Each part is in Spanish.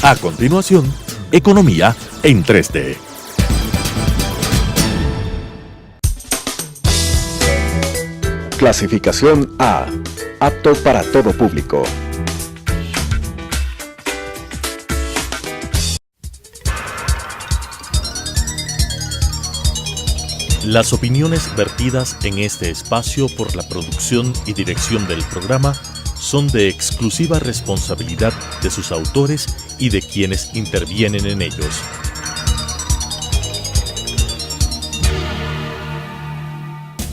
A continuación, Economía en 3D. Clasificación A. Apto para todo público. Las opiniones vertidas en este espacio por la producción y dirección del programa son de exclusiva responsabilidad de sus autores y de quienes intervienen en ellos.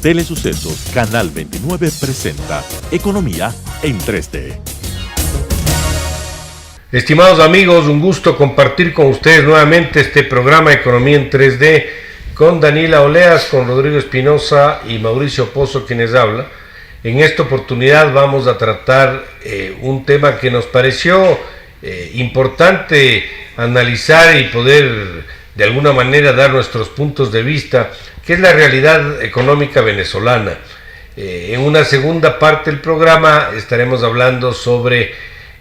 Telesucesos Canal 29 presenta Economía en 3D. Estimados amigos, un gusto compartir con ustedes nuevamente este programa Economía en 3D con Daniela Oleas, con Rodrigo Espinosa y Mauricio Pozo quienes habla. En esta oportunidad vamos a tratar un tema que nos pareció importante analizar y poder de alguna manera dar nuestros puntos de vista, que es la realidad económica venezolana. En una segunda parte del programa estaremos hablando sobre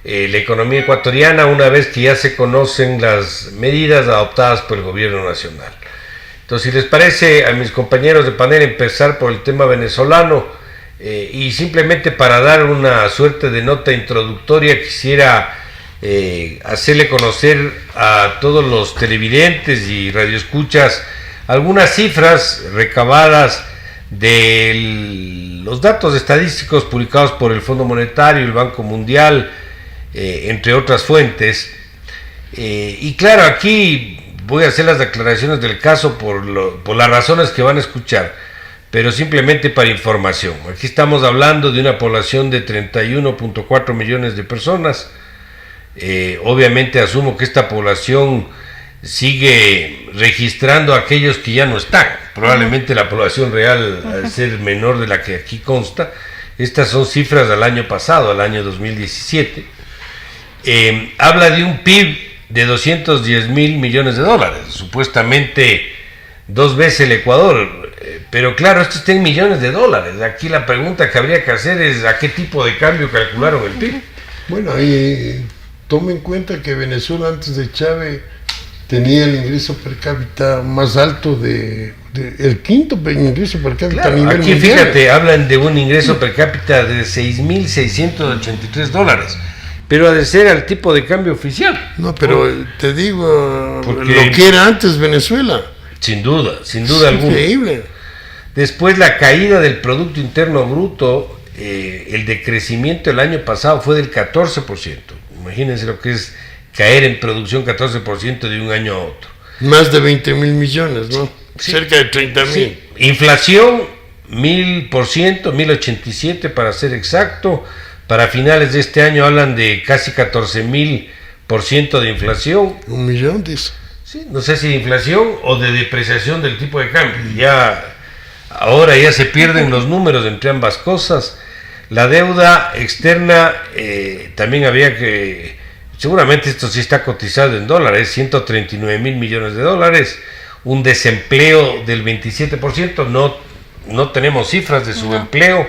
la economía ecuatoriana una vez que ya se conocen las medidas adoptadas por el gobierno nacional. Entonces, si les parece a mis compañeros de panel empezar por el tema venezolano, y simplemente para dar una suerte de nota introductoria quisiera hacerle conocer a todos los televidentes y radioescuchas algunas cifras recabadas de los datos estadísticos publicados por el Fondo Monetario, el Banco Mundial, entre otras fuentes. Y claro, aquí voy a hacer las declaraciones del caso por las razones que van a escuchar, pero simplemente para información. Aquí estamos hablando de una población de 31.4 millones de personas. Obviamente asumo que esta población sigue registrando a aquellos que ya no están. Probablemente la población real, al ser menor de la que aquí consta. Estas son cifras del año pasado, al año 2017. Habla de un PIB de 210 mil millones de dólares, supuestamente 2 veces el Ecuador. Pero claro, esto está en millones de dólares. Aquí la pregunta que habría que hacer es ¿a qué tipo de cambio calcularon el PIB? Bueno, ahí tome en cuenta que Venezuela antes de Chávez tenía el ingreso per cápita más alto el quinto ingreso per cápita, claro, a nivel aquí mundial. Fíjate, hablan de un ingreso per cápita de 6.683 dólares, pero ha de ser al tipo de cambio oficial. No, pero te digo, porque lo que era antes Venezuela. Sin duda alguna. Increíble. Después la caída del Producto Interno Bruto, el decrecimiento el año pasado fue del 14%. Imagínense lo que es caer en producción 14% de un año a otro. Más de 20 mil millones, ¿no? Sí. Cerca de 30 mil. Sí. Inflación, 1000%, 1087 para ser exacto. Para finales de este año hablan de casi 14.000% de inflación. 1 millón, dice. Sí, no sé si de inflación o de depreciación del tipo de cambio. Ahora ya se pierden los números entre ambas cosas. La deuda externa también había que, seguramente esto sí está cotizado en dólares, 139 mil millones de dólares, un desempleo del 27%, no tenemos cifras de subempleo,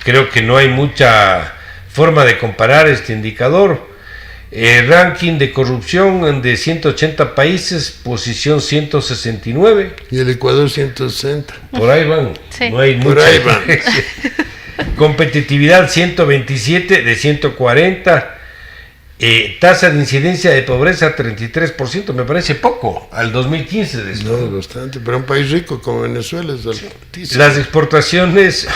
creo que no hay mucha forma de comparar este indicador. Ranking de corrupción de 180 países, posición 169. Y el Ecuador 160. Por ahí van, sí. No hay por mucha ahí van. Competitividad 127 de 140. Tasa de incidencia de pobreza 33%, me parece poco, al 2015 de esto. No, bastante, pero un país rico como Venezuela es altísimo. Las exportaciones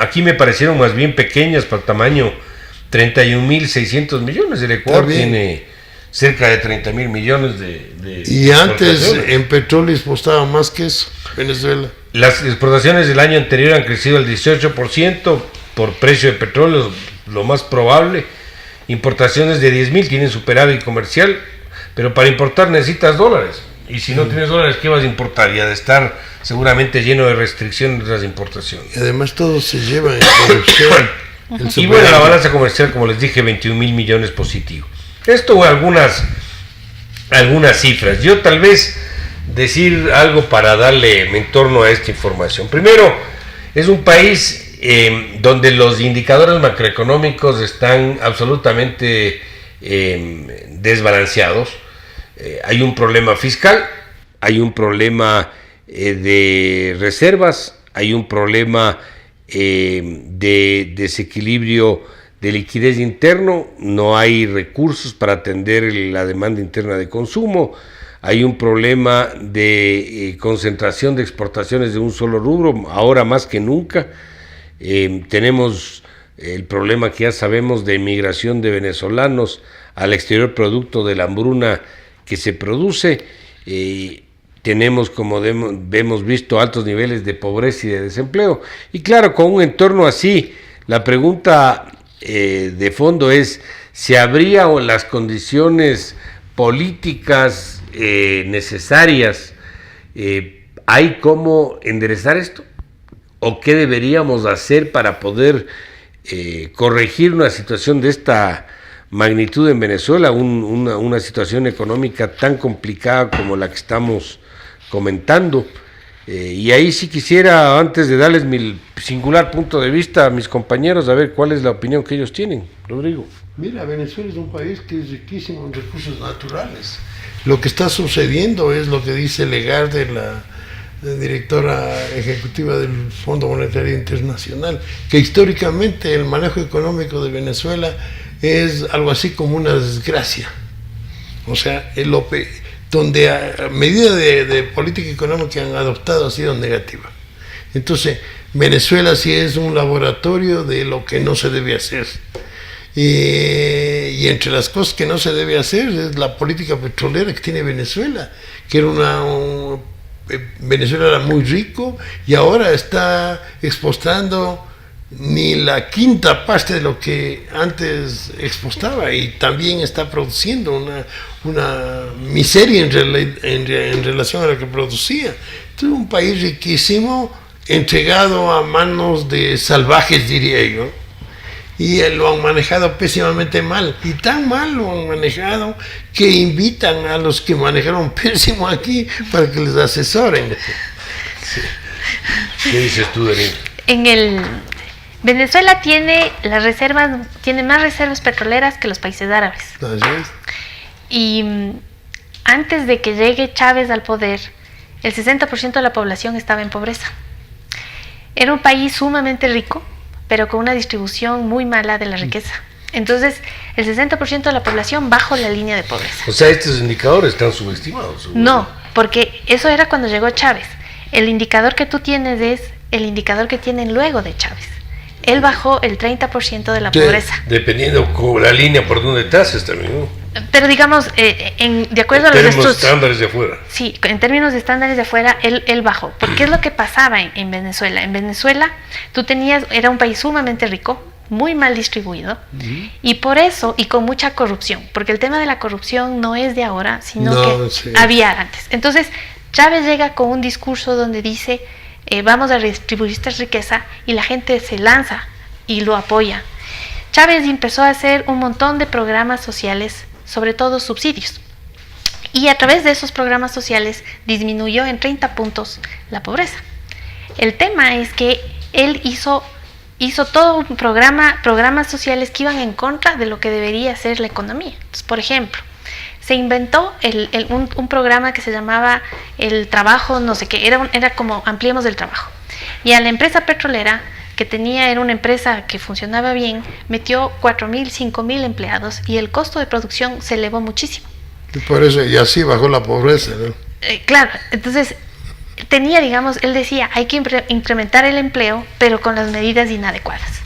aquí me parecieron más bien pequeñas para el tamaño, 31.600 millones. El Ecuador tiene cerca de 30.000 millones de y antes en petróleo exportaba más que eso, Venezuela. Las exportaciones del año anterior han crecido al 18% por precio de petróleo, lo más probable. Importaciones de 10.000 tienen superávit comercial, pero para importar necesitas dólares. Y si no tienes dólares, ¿qué vas a importar? Y ha de estar seguramente lleno de restricciones de las importaciones. Y además todo se lleva en corrupción. Y bueno, la balanza comercial, como les dije, 21.000 millones positivo. Esto o algunas cifras. Yo tal vez decir algo para darle en torno a esta información. Primero, es un país donde los indicadores macroeconómicos están absolutamente desbalanceados. Hay un problema fiscal, hay un problema de reservas, hay un problema de desequilibrio de liquidez interno, no hay recursos para atender la demanda interna de consumo, hay un problema de concentración de exportaciones de un solo rubro, ahora más que nunca. Tenemos el problema que ya sabemos de emigración de venezolanos al exterior producto de la hambruna que se produce. Tenemos, como hemos visto, altos niveles de pobreza y de desempleo. Y claro, con un entorno así, la pregunta de fondo es si habría las condiciones políticas necesarias. ¿Hay cómo enderezar esto? ¿O qué deberíamos hacer para poder corregir una situación de esta magnitud en Venezuela, una situación económica tan complicada como la que estamos comentando? Y ahí sí quisiera, antes de darles mi singular punto de vista a mis compañeros, a ver cuál es la opinión que ellos tienen. Rodrigo. Mira, Venezuela es un país que es riquísimo en recursos naturales. Lo que está sucediendo es lo que dice Legarde, la directora ejecutiva del Fondo Monetario Internacional, que históricamente el manejo económico de Venezuela es algo así como una desgracia. O sea, donde a medida de política económica que han adoptado ha sido negativa. Entonces, Venezuela sí es un laboratorio de lo que no se debe hacer. Y entre las cosas que no se debe hacer es la política petrolera que tiene Venezuela, que era Venezuela era muy rico y ahora está exportando ni la quinta parte de lo que antes exportaba, y también está produciendo una miseria en relación a lo que producía. Entonces, un país riquísimo entregado a manos de salvajes, diría yo, y lo han manejado pésimamente mal, y tan mal lo han manejado que invitan a los que manejaron pésimo aquí para que les asesoren. Sí. ¿Qué dices tú, Denis? Venezuela tiene más reservas petroleras que los países árabes. Así es. Y antes de que llegue Chávez al poder, el 60% de la población estaba en pobreza. Era un país sumamente rico, pero con una distribución muy mala de la riqueza. Entonces, el 60% de la población bajo la línea de pobreza. O sea, estos indicadores están subestimados. ¿Seguro? No, porque eso era cuando llegó Chávez. El indicador que tú tienes es el indicador que tienen luego de Chávez. Él bajó el 30% de la pobreza. Dependiendo con la línea por donde tases también, ¿no? Pero digamos, de acuerdo a los estándares de afuera. Sí, en términos de estándares de afuera, él bajó. Porque es lo que pasaba en Venezuela. En Venezuela, era un país sumamente rico, muy mal distribuido, y por eso, y con mucha corrupción, porque el tema de la corrupción no es de ahora, sino que había antes. Entonces, Chávez llega con un discurso donde dice, vamos a redistribuir esta riqueza, y la gente se lanza y lo apoya. Chávez empezó a hacer un montón de programas sociales, sobre todo subsidios, y a través de esos programas sociales disminuyó en 30 puntos la pobreza. El tema es que él hizo todo un programas sociales que iban en contra de lo que debería ser la economía. Entonces, por ejemplo, se inventó un programa que se llamaba el trabajo, no sé qué, era como ampliemos el trabajo. Y a la empresa petrolera, que era una empresa que funcionaba bien, metió 4.000, 5.000 empleados, y el costo de producción se elevó muchísimo. Y por eso, y así bajó la pobreza, ¿no? Claro, entonces él decía, hay que incrementar el empleo, pero con las medidas inadecuadas.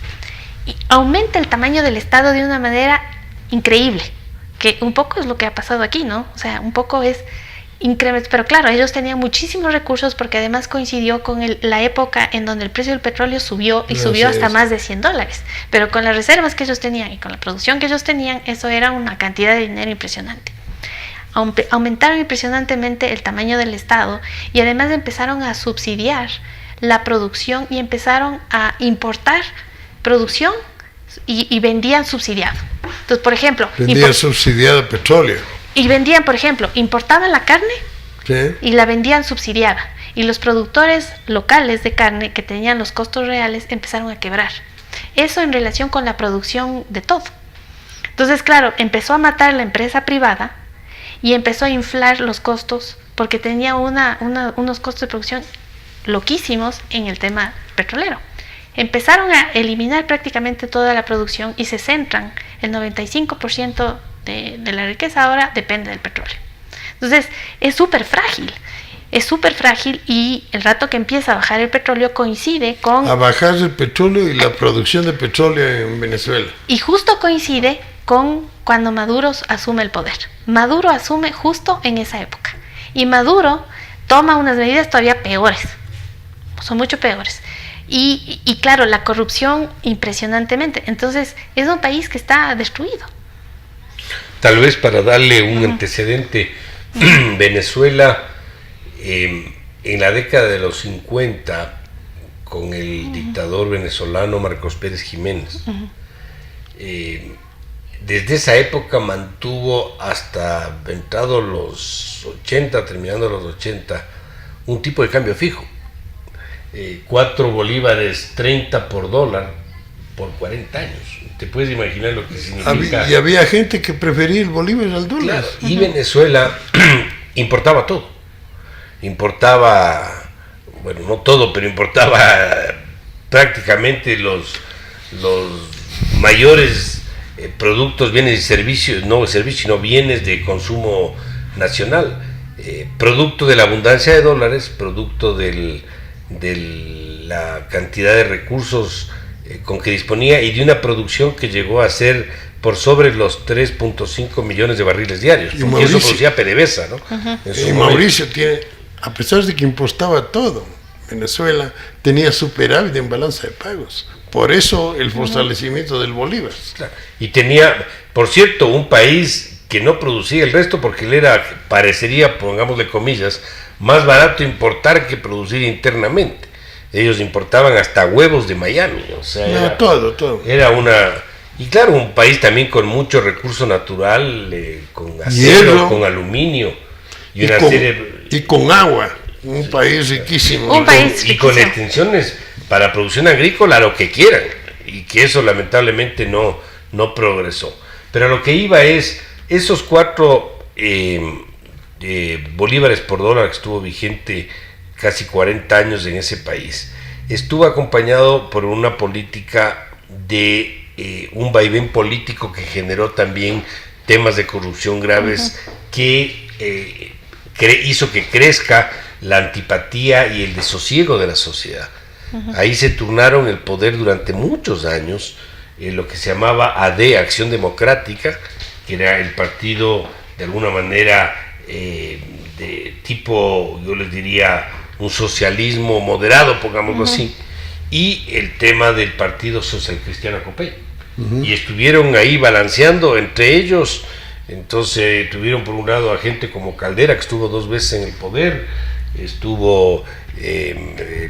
Y aumenta el tamaño del Estado de una manera increíble, que un poco es lo que ha pasado aquí, ¿no? O sea, un poco es incremento, pero claro, ellos tenían muchísimos recursos porque además coincidió con la época en donde el precio del petróleo subió hasta más de $100, pero con las reservas que ellos tenían y con la producción que ellos tenían, eso era una cantidad de dinero impresionante. Aumentaron impresionantemente el tamaño del Estado, y además empezaron a subsidiar la producción y empezaron a importar producción y vendían subsidiado. Entonces, por ejemplo, vendían subsidiado petróleo. Y vendían, por ejemplo, importaban la carne, ¿sí?, y la vendían subsidiada. Y los productores locales de carne que tenían los costos reales empezaron a quebrar. Eso en relación con la producción de todo. Entonces, claro, empezó a matar la empresa privada y empezó a inflar los costos porque tenía unos costos de producción loquísimos en el tema petrolero. Empezaron a eliminar prácticamente toda la producción y se centran, el 95% de la riqueza ahora depende del petróleo. Entonces, es súper frágil y el rato que empieza a bajar el petróleo coincide con... A bajar el petróleo y la producción de petróleo en Venezuela. Y justo coincide con cuando Maduro asume el poder. Maduro asume justo en esa época. Y Maduro toma unas medidas todavía peores. Son mucho peores. Y claro, la corrupción impresionantemente. Entonces, es un país que está destruido. Tal vez para darle un antecedente, Venezuela en la década de los 50, con el dictador venezolano Marcos Pérez Jiménez, desde esa época mantuvo hasta entrado los 80, terminando los 80, un tipo de cambio fijo. 4 bolívares 30 por dólar por 40 años. Te puedes imaginar lo que significa. Y había gente que prefería el bolívar al dólar. Claro, y Venezuela importaba todo. Importaba, bueno, no todo, pero importaba prácticamente los mayores productos, bienes y servicios, no servicios, sino bienes de consumo nacional. Producto de la abundancia de dólares, producto de la cantidad de recursos con que disponía y de una producción que llegó a ser por sobre los 3.5 millones de barriles diarios, y porque eso producía PDVSA, ¿no? Y Mauricio tiene, a pesar de que impostaba todo, Venezuela tenía superávit en balanza de pagos. Por eso el fortalecimiento del bolívar. Claro. Y tenía, por cierto, un país que no producía el resto porque le parecería, pongámosle comillas, más barato importar que producir internamente. Ellos importaban hasta huevos de Miami, o sea, no, todo. Era y claro, un país también con mucho recurso natural, con acero, hierro, con aluminio y con agua, un país riquísimo. Y con extensiones para producción agrícola, lo que quieran, y que eso lamentablemente no progresó. Pero a lo que iba es, esos 4 bolívares por dólar que estuvo vigente casi 40 años en ese país, estuvo acompañado por una política de un vaivén político que generó también temas de corrupción graves, que hizo que crezca la antipatía y el desosiego de la sociedad. Ahí se turnaron el poder durante muchos años, lo que se llamaba AD, Acción Democrática, que era el partido de alguna manera de tipo, yo les diría, un socialismo moderado, pongámoslo así, y el tema del Partido Social Cristiano Copey. Y estuvieron ahí balanceando entre ellos. Entonces tuvieron por un lado a gente como Caldera, que estuvo 2 veces en el poder, estuvo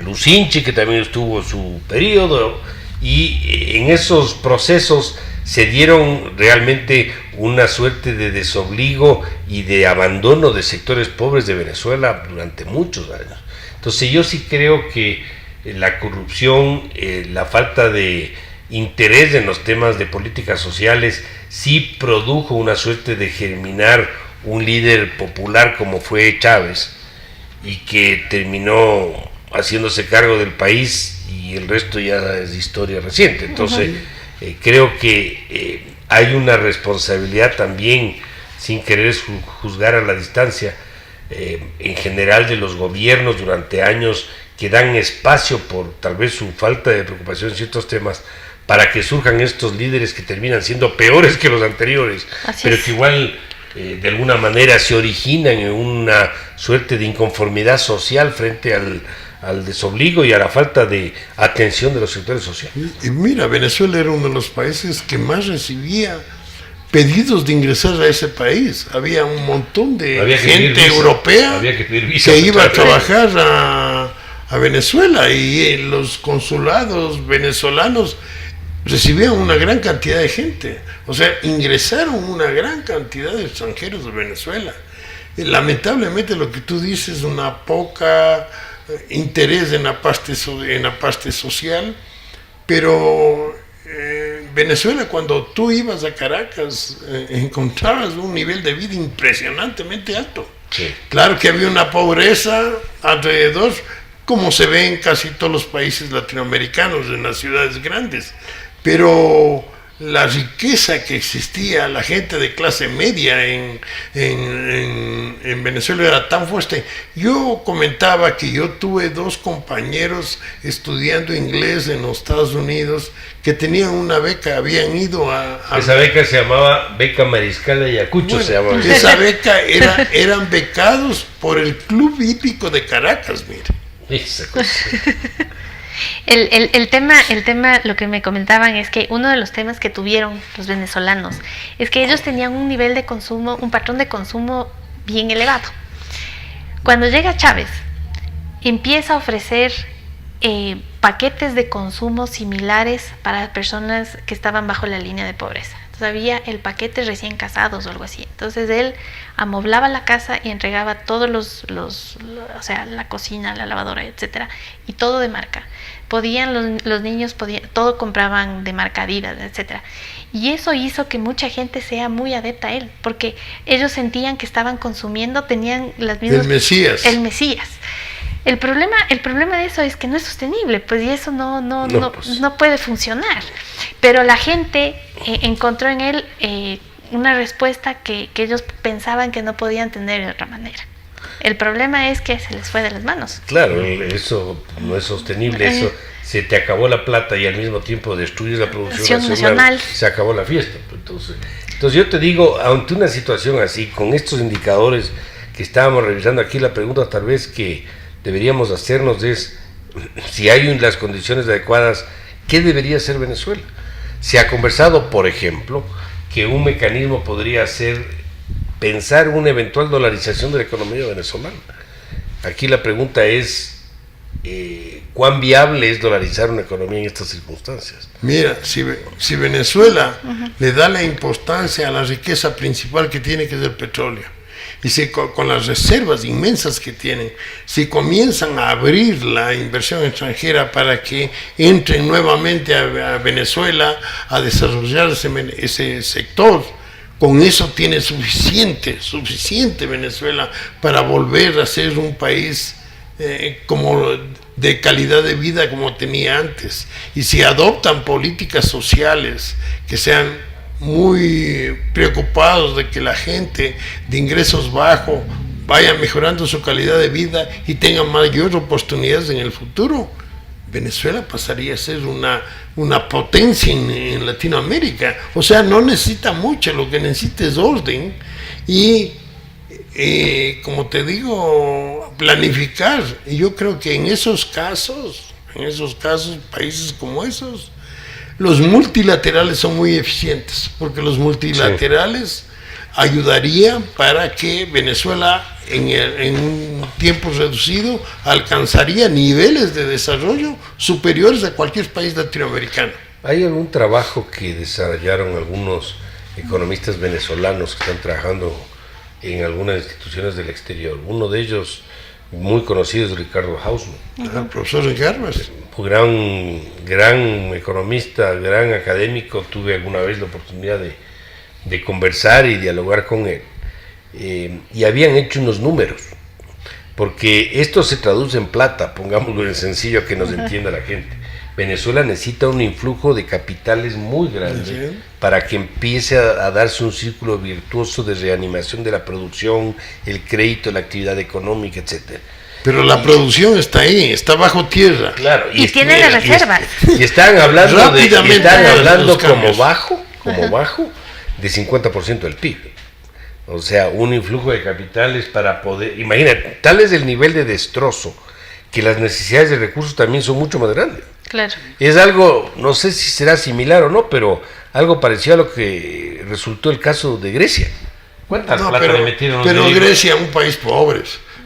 Lucinchi, que también estuvo su periodo, y en esos procesos se dieron realmente una suerte de desobligo y de abandono de sectores pobres de Venezuela durante muchos años. Entonces yo sí creo que la corrupción, la falta de interés en los temas de políticas sociales sí produjo una suerte de germinar un líder popular como fue Chávez, y que terminó haciéndose cargo del país, y el resto ya es historia reciente. Entonces creo que hay una responsabilidad también, sin querer juzgar a la distancia, en general de los gobiernos durante años, que dan espacio por tal vez su falta de preocupación en ciertos temas, para que surjan estos líderes que terminan siendo peores que los anteriores, pero que igual de alguna manera se originan en una suerte de inconformidad social frente al desobligo y a la falta de atención de los sectores sociales. Y mira, Venezuela era uno de los países que más recibía pedidos de ingresar a ese país. Había un montón de gente europea que iba a trabajar a Venezuela, y los consulados venezolanos recibían una gran cantidad de gente. O sea, ingresaron una gran cantidad de extranjeros de Venezuela. Lamentablemente lo que tú dices, una poca interés en la parte social, pero Venezuela, cuando tú ibas a Caracas, encontrabas un nivel de vida impresionantemente alto. Sí. Claro que había una pobreza alrededor, como se ve en casi todos los países latinoamericanos, en las ciudades grandes, pero la riqueza que existía, la gente de clase media en Venezuela era tan fuerte. Yo comentaba que yo tuve 2 compañeros estudiando inglés en los Estados Unidos que tenían una beca, habían ido a Esa beca se llamaba Beca Mariscal de Ayacucho, bueno, se llamaba. esa beca eran becados por el Club Hípico de Caracas, mire. Esa cosa. El tema, lo que me comentaban es que uno de los temas que tuvieron los venezolanos es que ellos tenían un nivel de consumo, un patrón de consumo bien elevado. Cuando llega Chávez, empieza a ofrecer paquetes de consumo similares para personas que estaban bajo la línea de pobreza. Entonces había el paquete recién casados o algo así. Entonces él amoblaba la casa y entregaba todos o sea, la cocina, la lavadora, etcétera, y todo de marca. Los niños todo compraban de marca Adidas, etcétera. Y eso hizo que mucha gente sea muy adepta a él, porque ellos sentían que estaban consumiendo, tenían las mismas... El Mesías. El problema de eso es que no es sostenible, pues, y eso no puede funcionar. Pero la gente encontró en él una respuesta que ellos pensaban que no podían tener de otra manera. El problema es que se les fue de las manos. Claro, eso no es sostenible, eso se te acabó la plata y al mismo tiempo destruyes la producción nacional, se acabó la fiesta. Entonces yo te digo, ante una situación así, con estos indicadores que estábamos revisando aquí, la pregunta tal vez que deberíamos hacernos es, si hay las condiciones adecuadas, ¿qué debería hacer Venezuela? Se ha conversado, por ejemplo, que un mecanismo podría ser pensar una eventual dolarización de la economía venezolana. Aquí la pregunta es, ¿cuán viable es dolarizar una economía en estas circunstancias? Mira, si Venezuela le da la importancia a la riqueza principal que tiene, que es el petróleo, y si con las reservas inmensas que tienen, si comienzan a abrir la inversión extranjera para que entren nuevamente a Venezuela a desarrollar ese sector, con eso tiene suficiente Venezuela para volver a ser un país como de calidad de vida como tenía antes. Y si adoptan políticas sociales que sean muy preocupados de que la gente de ingresos bajos vaya mejorando su calidad de vida y tenga mayores oportunidades en el futuro, Venezuela pasaría a ser una potencia en Latinoamérica. O sea, no necesita mucho, lo que necesita es orden y, como te digo, planificar. Y yo creo que en esos casos, países como esos, los multilaterales son muy eficientes, porque los multilaterales ayudarían para que Venezuela en un tiempo reducido alcanzaría niveles de desarrollo superiores a cualquier país latinoamericano. ¿Hay algún trabajo que desarrollaron algunos economistas venezolanos que están trabajando en algunas instituciones del exterior? Uno de ellos, muy conocido, es Ricardo Hausmann. El profesor Ricardo. Gran economista, gran académico. Tuve alguna vez la oportunidad de conversar y dialogar con él. Y habían hecho unos números, porque esto se traduce en plata, pongámoslo en sencillo que nos entienda la gente. Venezuela necesita un influjo de capitales muy grande para que empiece a darse un círculo virtuoso de reanimación de la producción, el crédito, la actividad económica, etcétera. Pero la producción está ahí, está bajo tierra. Claro, y tiene las reservas. Y están hablando como bajo de 50% del PIB. O sea, un influjo de capitales para poder... Imagínate, tal es el nivel de destrozo que las necesidades de recursos también son mucho más grandes. Claro. Es algo, no sé si será similar o no, pero algo parecido a lo que resultó el caso de Grecia. ¿Cuánta plata le metieron? Pero Grecia es un país pobre.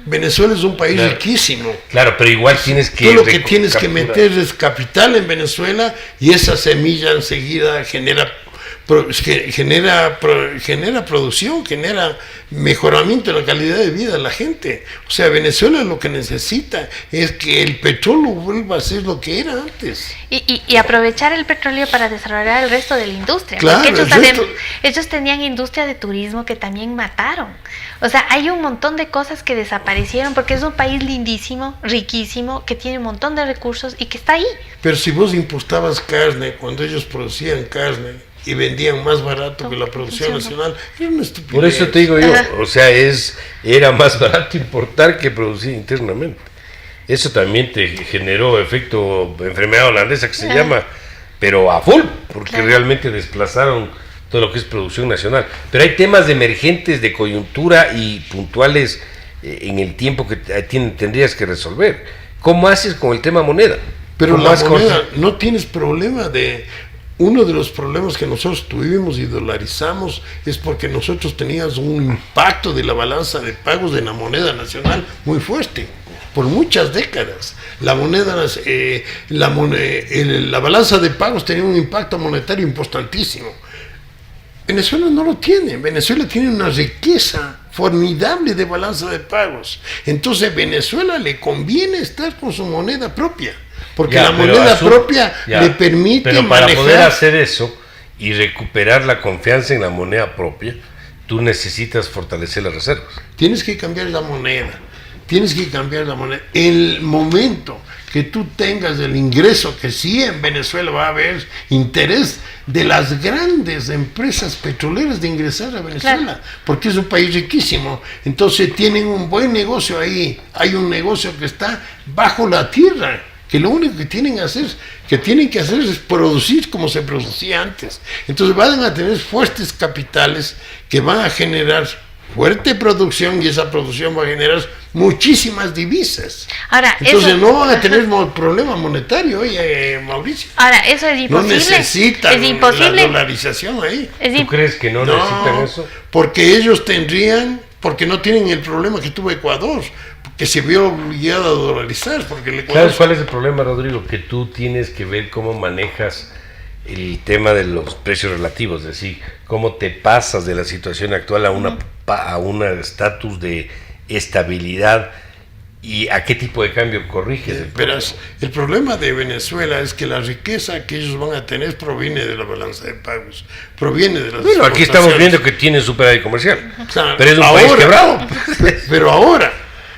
Venezuela es un país riquísimo. Claro, pero igual tienes que... Tú lo que tienes que meter es capital en Venezuela y esa semilla enseguida genera genera producción, genera mejoramiento de la calidad de vida de la gente. O sea, Venezuela lo que necesita es que el petróleo vuelva a ser lo que era antes. Y aprovechar el petróleo para desarrollar el resto de la industria. Claro, porque ellos tenían industria de turismo que también mataron. O sea, hay un montón de cosas que desaparecieron porque es un país lindísimo, riquísimo, que tiene un montón de recursos y que está ahí. Pero si vos importabas carne, cuando ellos producían carne y vendían más barato que la producción nacional, era una estupidez. Por eso te digo yo, o sea, era más barato importar que producir internamente. Eso también te generó efecto enfermedad holandesa que se llama, pero a full, porque realmente desplazaron todo lo que es producción nacional. Pero hay temas emergentes de coyuntura y puntuales en el tiempo que tendrías que resolver. ¿Cómo haces con el tema moneda? Pero la moneda, no tienes problema de... Uno de los problemas que nosotros tuvimos y dolarizamos es porque nosotros teníamos un impacto de la balanza de pagos de la moneda nacional muy fuerte, por muchas décadas. La balanza de pagos tenía un impacto monetario importantísimo. Venezuela no lo tiene. Venezuela tiene una riqueza formidable de balanza de pagos. Entonces a Venezuela le conviene estar con su moneda propia, porque la moneda propia le permite pero para poder hacer eso y recuperar la confianza en la moneda propia, tú necesitas fortalecer las reservas. Tienes que cambiar la moneda. El momento que tú tengas el ingreso, que sí en Venezuela va a haber interés de las grandes empresas petroleras de ingresar a Venezuela, porque es un país riquísimo, entonces tienen un buen negocio ahí. Hay un negocio que está bajo la tierra, que lo único que tienen que hacer es producir como se producía antes. Entonces van a tener fuertes capitales que van a generar fuerte producción, y esa producción va a generar muchísimas divisas. Ahora, entonces no van a tener problema monetario, Mauricio. Ahora, eso es imposible. No necesitan la dolarización ahí. ¿Tú crees que no necesitan eso? Porque ellos porque no tienen el problema que tuvo Ecuador, que se vio obligado a dolarizar. Porque el Ecuador... ¿Sabes cuál es el problema, Rodrigo? Que tú tienes que ver cómo manejas el tema de los precios relativos, es decir, cómo te pasas de la situación actual a un estatus de estabilidad y a qué tipo de cambio corriges. Verás, el problema de Venezuela es que la riqueza que ellos van a tener proviene de la balanza de pagos, proviene de las Bueno, aquí estamos viendo que tienen superávit comercial, claro, pero es un país quebrado. Pero ahora,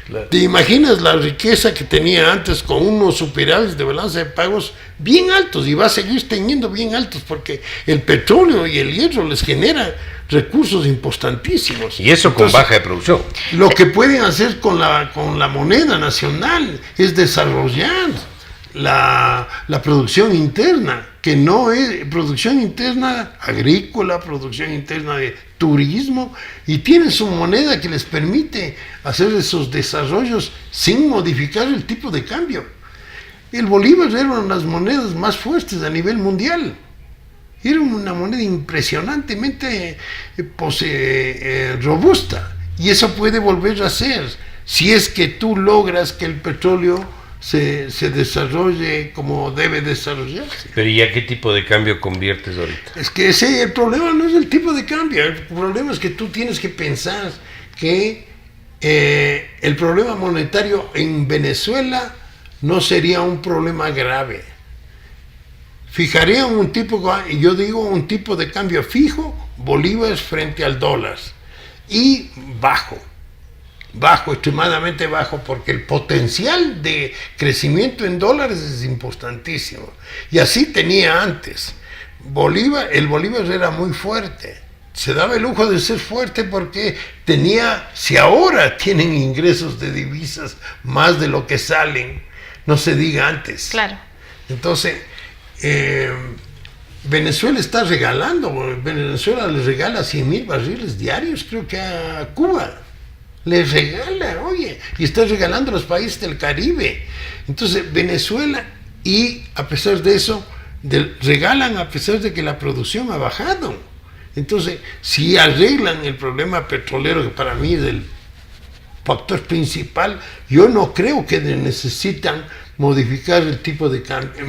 claro, ¿te imaginas la riqueza que tenía antes con unos superávits de balanza de pagos bien altos, y va a seguir teniendo bien altos, porque el petróleo y el hierro les genera recursos importantísimos? Y eso con baja de producción. Lo que pueden hacer con la moneda nacional es desarrollar la producción interna, que no es producción interna agrícola, producción interna de turismo, y tienen su moneda que les permite hacer esos desarrollos sin modificar el tipo de cambio. El bolívar era una de las monedas más fuertes a nivel mundial. Era una moneda impresionantemente robusta, y eso puede volver a ser si es que tú logras que el petróleo se desarrolle como debe desarrollarse. Pero ¿y a qué tipo de cambio conviertes ahorita? Es que el problema no es el tipo de cambio, el problema es que tú tienes que pensar que el problema monetario en Venezuela no sería un problema grave. Fijaría un tipo de cambio fijo, bolívares frente al dólar, y bajo, extremadamente bajo, porque el potencial de crecimiento en dólares es importantísimo, y así tenía antes. El bolívar era muy fuerte, se daba el lujo de ser fuerte porque si ahora tienen ingresos de divisas más de lo que salen, no se diga antes. Claro. Entonces, Venezuela está regalando, Venezuela les regala 100,000 barriles diarios, creo que a Cuba. Les regala, oye, y está regalando a los países del Caribe. Entonces, Venezuela, y a pesar de eso, regalan a pesar de que la producción ha bajado. Entonces, si arreglan el problema petrolero, que para mí es factor principal. Yo no creo que necesitan modificar el tipo de cambio,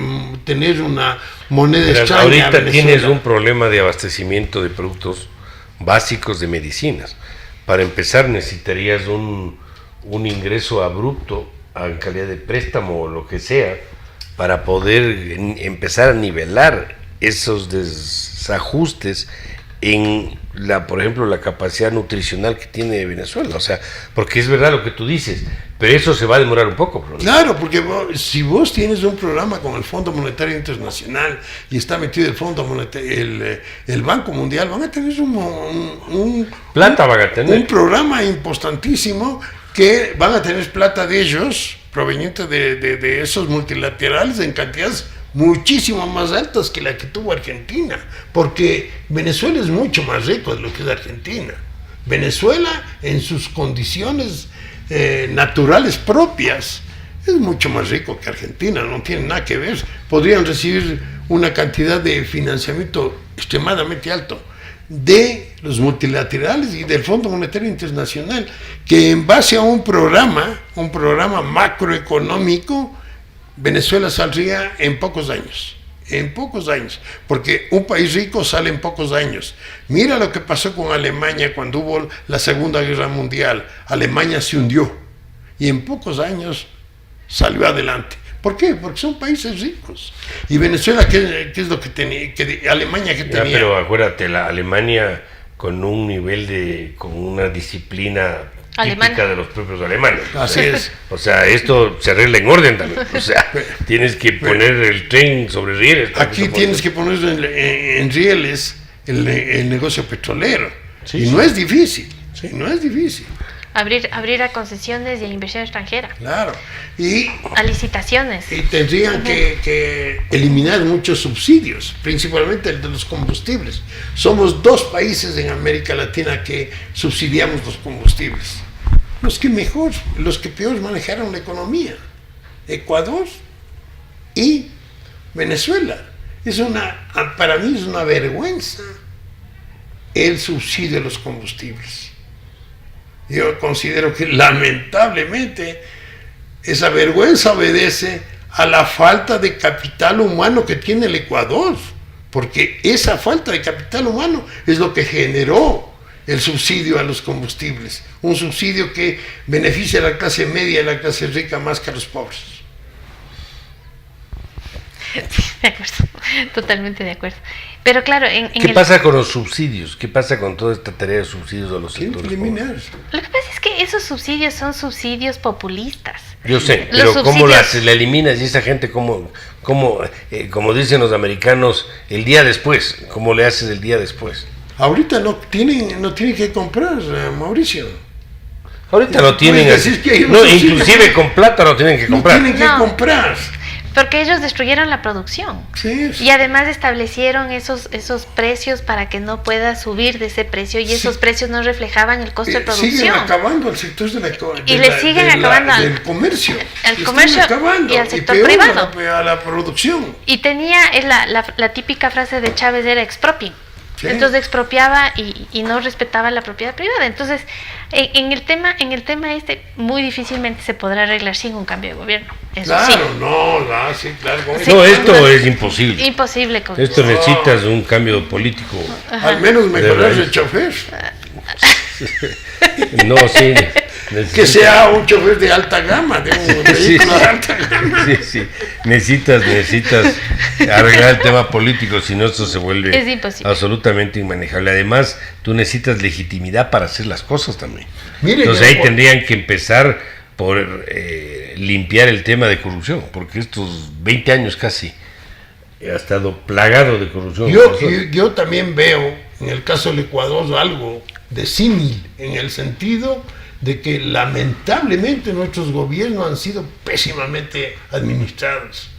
tener una moneda extraña. Ahorita tienes un problema de abastecimiento de productos básicos de medicinas. Para empezar necesitarías un ingreso abrupto en calidad de préstamo o lo que sea para poder empezar a nivelar esos desajustes en por ejemplo, la capacidad nutricional que tiene Venezuela. O sea, porque es verdad lo que tú dices, pero eso se va a demorar un poco. Claro, porque si vos tienes un programa con el Fondo Monetario Internacional y está metido el Fondo Monetario, el Banco Mundial, van a tener plata van a tener. Un programa importantísimo que van a tener plata de ellos, proveniente de esos multilaterales en cantidades muchísimo más altas que la que tuvo Argentina, porque Venezuela es mucho más rico de lo que es Argentina. Venezuela, en sus condiciones naturales propias, es mucho más rico que Argentina, no tiene nada que ver. Podrían recibir una cantidad de financiamiento extremadamente alto de los multilaterales y del Fondo Monetario Internacional, que en base a un programa macroeconómico, Venezuela saldría en pocos años, porque un país rico sale en pocos años. Mira lo que pasó con Alemania cuando hubo la Segunda Guerra Mundial. Alemania se hundió y en pocos años salió adelante. ¿Por qué? Porque son países ricos. Y Venezuela, ¿qué es lo que tenía? Alemania, ¿qué tenía? Pero acuérdate, la Alemania con un nivel con una disciplina típica de los propios alemanes. Así es. O sea, esto se arregla en orden también. O sea, tienes que poner el tren sobre rieles. Aquí tienes que poner en rieles el negocio petrolero. Sí, y no es difícil. Sí, no es difícil. Abrir a concesiones y a inversión extranjera. Claro. A licitaciones. Y tendrían que eliminar muchos subsidios, principalmente el de los combustibles. Somos 2 países en América Latina que subsidiamos los combustibles. Los que peor manejaron la economía. Ecuador y Venezuela. Para mí es una vergüenza el subsidio de los combustibles. Yo considero que lamentablemente esa vergüenza obedece a la falta de capital humano que tiene el Ecuador, porque esa falta de capital humano es lo que generó el subsidio a los combustibles, un subsidio que beneficia a la clase media y a la clase rica más que a los pobres. De acuerdo, totalmente de acuerdo. Pero claro, ¿qué pasa con los subsidios? ¿Qué pasa con toda esta tarea de subsidios a los sectores pobres? Lo que pasa es que esos subsidios son subsidios populistas. Yo sé, pero ¿cómo la eliminas? Y esa gente, como dicen los americanos, el día después, ¿cómo le haces el día después? Ahorita no tienen que comprar, Mauricio. Ahorita no tienen, inclusive con plata no tienen que comprar. No tienen que comprar. Porque ellos destruyeron la producción. Sí. Y además establecieron esos precios para que no pueda subir de ese precio, y esos precios no reflejaban el costo de producción. Siguen acabando el sector del comercio. El comercio y al sector privado. A la producción. Y tenía la típica frase de Chávez era expropien. Sí. Entonces expropiaba y no respetaba la propiedad privada. Entonces, en el tema muy difícilmente se podrá arreglar sin un cambio de gobierno. Eso claro, sí. Claro. No, esto es imposible. Imposible. Esto necesitas un cambio político. Ajá. Al menos mejorar el chofer. No, sí. Que sea un chofer de alta gama, de un vehículo de alta gama. Sí. Necesitas arreglar el tema político, si no esto se vuelve absolutamente inmanejable. Además, tú necesitas legitimidad para hacer las cosas también. Entonces ahí tendrían que empezar por limpiar el tema de corrupción, porque estos 20 años casi ha estado plagado de corrupción. Yo también veo en el caso del Ecuador algo de símil, en el sentido de que lamentablemente nuestros gobiernos han sido pésimamente administrados.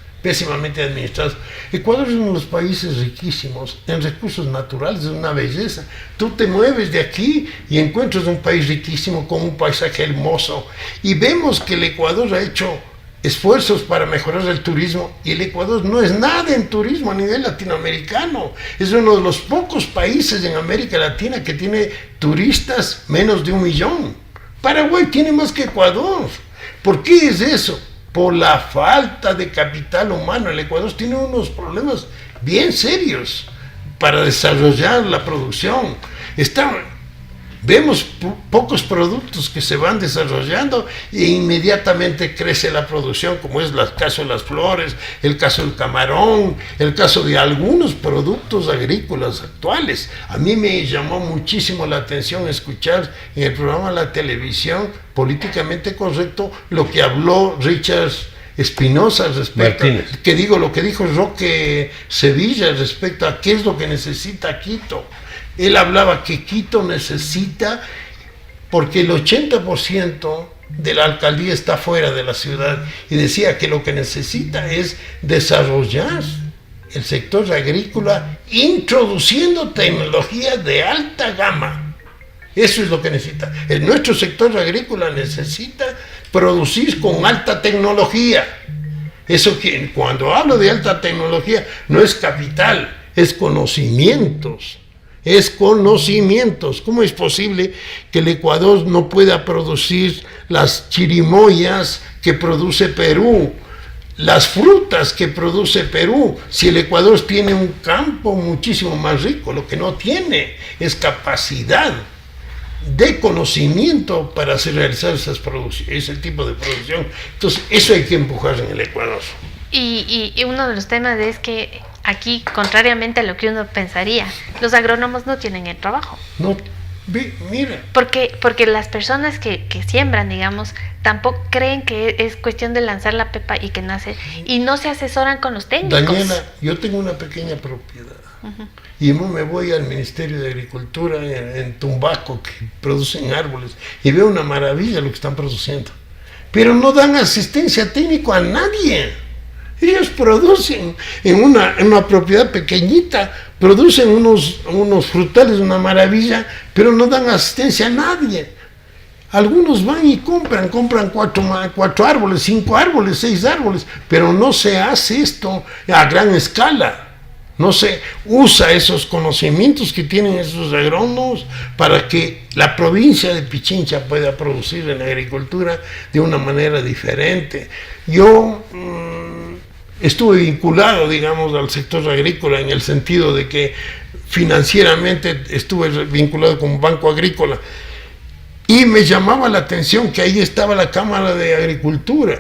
Ecuador es uno de los países riquísimos en recursos naturales, es una belleza. Tú te mueves de aquí y encuentras un país riquísimo con un paisaje hermoso, y vemos que el Ecuador ha hecho esfuerzos para mejorar el turismo, y el Ecuador no es nada en turismo a nivel latinoamericano. Es uno de los pocos países en América Latina que tiene turistas menos de 1 millón. Paraguay tiene más que Ecuador. ¿Por qué es eso? Por la falta de capital humano. El Ecuador tiene unos problemas bien serios para desarrollar la producción. Vemos pocos productos que se van desarrollando e inmediatamente crece la producción, como es el caso de las flores, el caso del camarón, el caso de algunos productos agrícolas actuales. A mí me llamó muchísimo la atención escuchar en el programa de la televisión Políticamente Correcto lo que habló Richard Espinosa respecto lo que dijo Roque Sevilla respecto a qué es lo que necesita Quito. Él hablaba que Quito necesita, porque el 80% de la alcaldía está fuera de la ciudad, y decía que lo que necesita es desarrollar el sector agrícola introduciendo tecnología de alta gama. Eso es lo que necesita. Nuestro sector agrícola necesita producir con alta tecnología. Eso que cuando hablo de alta tecnología no es capital, es conocimientos. Es conocimientos. ¿Cómo es posible que el Ecuador no pueda producir las chirimoyas que produce Perú, las frutas que produce Perú, si el Ecuador tiene un campo muchísimo más rico? Lo que no tiene es capacidad de conocimiento para hacer realizar ese tipo de producción. Entonces, eso hay que empujar en el Ecuador. Y uno de los temas es que aquí, contrariamente a lo que uno pensaría, los agrónomos no tienen el trabajo. No, mira. Porque las personas que siembran, digamos, tampoco creen que es cuestión de lanzar la pepa y que nace, y no se asesoran con los técnicos. Daniela, yo tengo una pequeña propiedad. Y me voy al Ministerio de Agricultura en Tumbaco, que producen árboles, y veo una maravilla lo que están produciendo. Pero no dan asistencia técnica a nadie. Ellos producen en una propiedad pequeñita, producen unos frutales, una maravilla, pero no dan asistencia a nadie. Algunos van y compran 4 árboles, 5 árboles, 6 árboles, pero no se hace esto a gran escala. No se usa esos conocimientos que tienen esos agrónomos para que la provincia de Pichincha pueda producir en la agricultura de una manera diferente. Yo estuve vinculado, digamos, al sector agrícola en el sentido de que financieramente estuve vinculado con un banco agrícola, y me llamaba la atención que ahí estaba la Cámara de Agricultura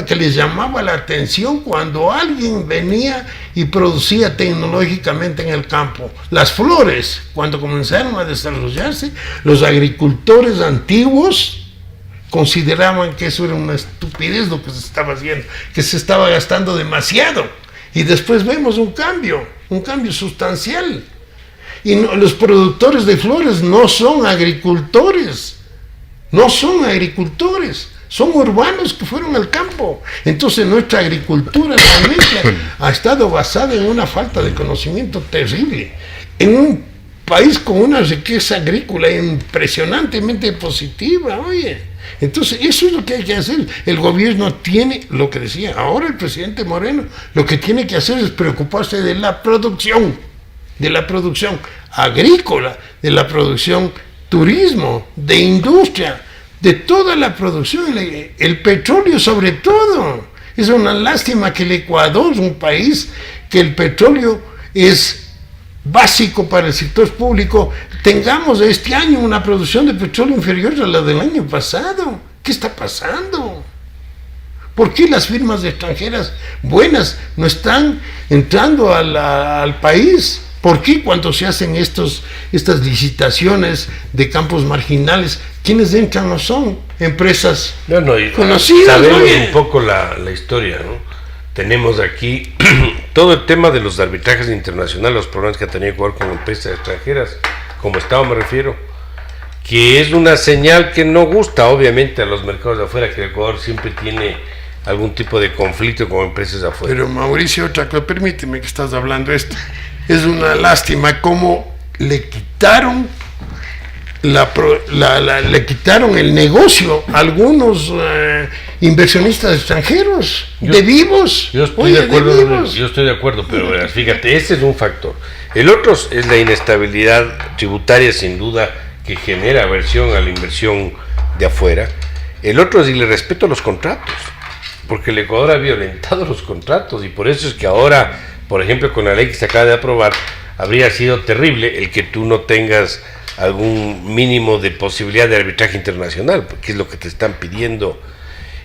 que les llamaba la atención cuando alguien venía y producía tecnológicamente en el campo. Las flores, cuando comenzaron a desarrollarse, los agricultores antiguos consideraban que eso era una estupidez lo que se estaba haciendo, que se estaba gastando demasiado. Y después vemos un cambio sustancial. Y los productores de flores no son agricultores, son urbanos que fueron al campo. Entonces nuestra agricultura realmente ha estado basada en una falta de conocimiento terrible, en un país con una riqueza agrícola impresionantemente positiva, oye. Entonces eso es lo que hay que hacer. El gobierno tiene, lo que decía ahora el presidente Moreno, lo que tiene que hacer es preocuparse de la producción agrícola, de la producción turismo, de industria, de toda la producción, el petróleo sobre todo. Es una lástima que el Ecuador, un país que el petróleo es básico para el sector público, tengamos este año una producción de petróleo inferior a la del año pasado. ¿Qué está pasando? ¿Por qué las firmas extranjeras buenas no están entrando al país? ¿Por qué cuando se hacen estas licitaciones de campos marginales, quienes entran no son empresas conocidas? Sabemos un poco la historia, ¿no? Tenemos aquí todo el tema de los arbitrajes internacionales, los problemas que ha tenido que ver con empresas extranjeras, como Estado me refiero, que es una señal que no gusta obviamente a los mercados de afuera, que el Ecuador siempre tiene algún tipo de conflicto con empresas de afuera. Pero Mauricio, otra cosa, permíteme que estás hablando esto. Es una lástima cómo le quitaron le quitaron el negocio a algunos inversionistas extranjeros, de vivos. Yo estoy de acuerdo, pero fíjate, ese es un factor. El otro es la inestabilidad tributaria, sin duda, que genera aversión a la inversión de afuera. El otro es el respeto a los contratos, porque el Ecuador ha violentado los contratos y por eso es que ahora, por ejemplo, con la ley que se acaba de aprobar, habría sido terrible el que tú no tengas algún mínimo de posibilidad de arbitraje internacional, porque es lo que te están pidiendo.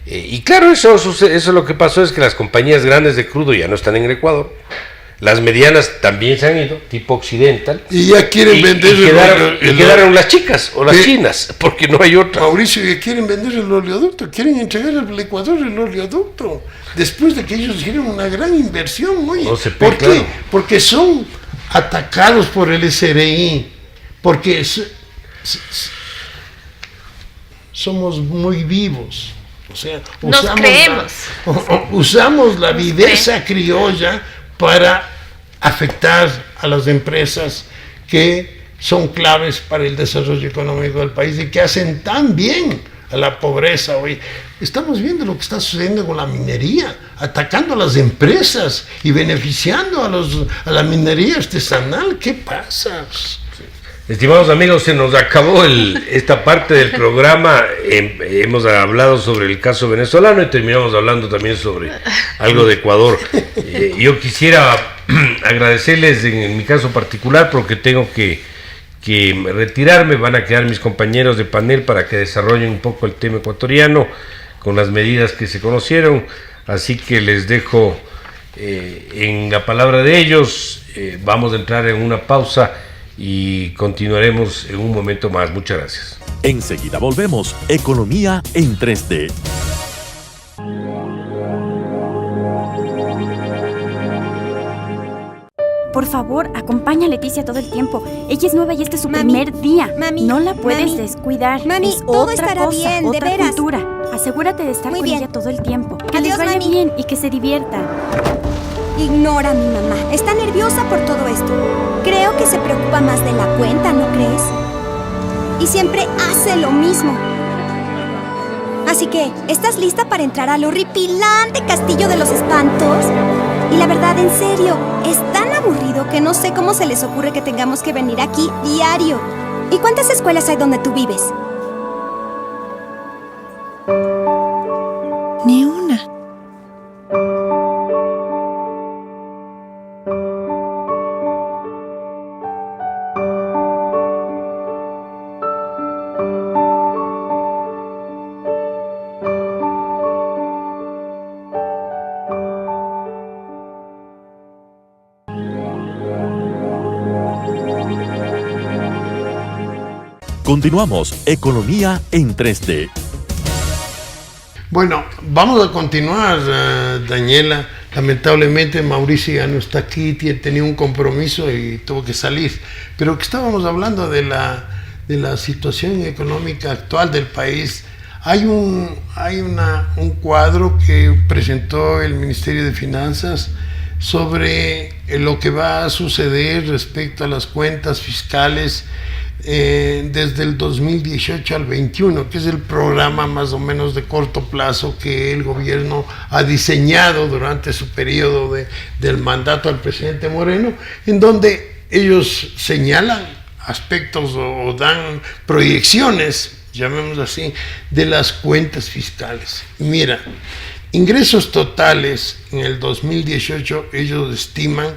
Y claro, eso lo que pasó es que las compañías grandes de crudo ya no están en el Ecuador. Las medianas también se han ido, tipo Occidental. Y ya quieren vender quedaron las chicas o las chinas, porque no hay otra. Mauricio, ya quieren vender el oleoducto, quieren entregar al Ecuador el oleoducto, después de que ellos hicieron una gran inversión, oye. No se ¿Por qué? claro. Porque son atacados por el SRI, porque somos muy vivos. O sea, usamos la viveza criolla para afectar a las empresas que son claves para el desarrollo económico del país y que hacen tan bien a la pobreza hoy. Estamos viendo lo que está sucediendo con la minería, atacando a las empresas y beneficiando a la minería artesanal. ¿Qué pasa? Estimados amigos, se nos acabó esta parte del programa. Hemos hablado sobre el caso venezolano y terminamos hablando también sobre algo de Ecuador. Yo quisiera agradecerles en mi caso particular porque tengo que retirarme. Van a quedar mis compañeros de panel para que desarrollen un poco el tema ecuatoriano con las medidas que se conocieron. Así que les dejo en la palabra de ellos. Vamos a entrar en una pausa y continuaremos en un momento más. Muchas gracias. Enseguida volvemos. Economía en 3D. Por favor, acompaña a Leticia todo el tiempo. Ella es nueva y este es su primer día. Mami, no la puedes descuidar. Mami, es todo otra estará cosa, bien, de otra veras. cultura. Asegúrate de estar Muy con bien. ella todo el tiempo. Que Adiós, les vaya mami. bien y que se diviertan. Ignora a mi mamá. Está nerviosa por todo esto. Creo que se preocupa más de la cuenta, ¿no crees? Y siempre hace lo mismo. Así que, ¿estás lista para entrar al horripilante castillo de los espantos? Y la verdad, en serio, es tan aburrido que no sé cómo se les ocurre que tengamos que venir aquí diario. ¿Y cuántas escuelas hay donde tú vives? Ni una. Continuamos. Economía en 3D. Bueno, vamos a continuar, Daniela. Lamentablemente Mauricio ya no está aquí, tenía un compromiso y tuvo que salir. Pero que estábamos hablando de la situación económica actual del país. Hay un cuadro que presentó el Ministerio de Finanzas sobre lo que va a suceder respecto a las cuentas fiscales desde el 2018 al 21, que es el programa más o menos de corto plazo que el gobierno ha diseñado durante su periodo del mandato al presidente Moreno, en donde ellos señalan aspectos o dan proyecciones, llamémoslo así, de las cuentas fiscales. Mira, ingresos totales en el 2018 ellos estiman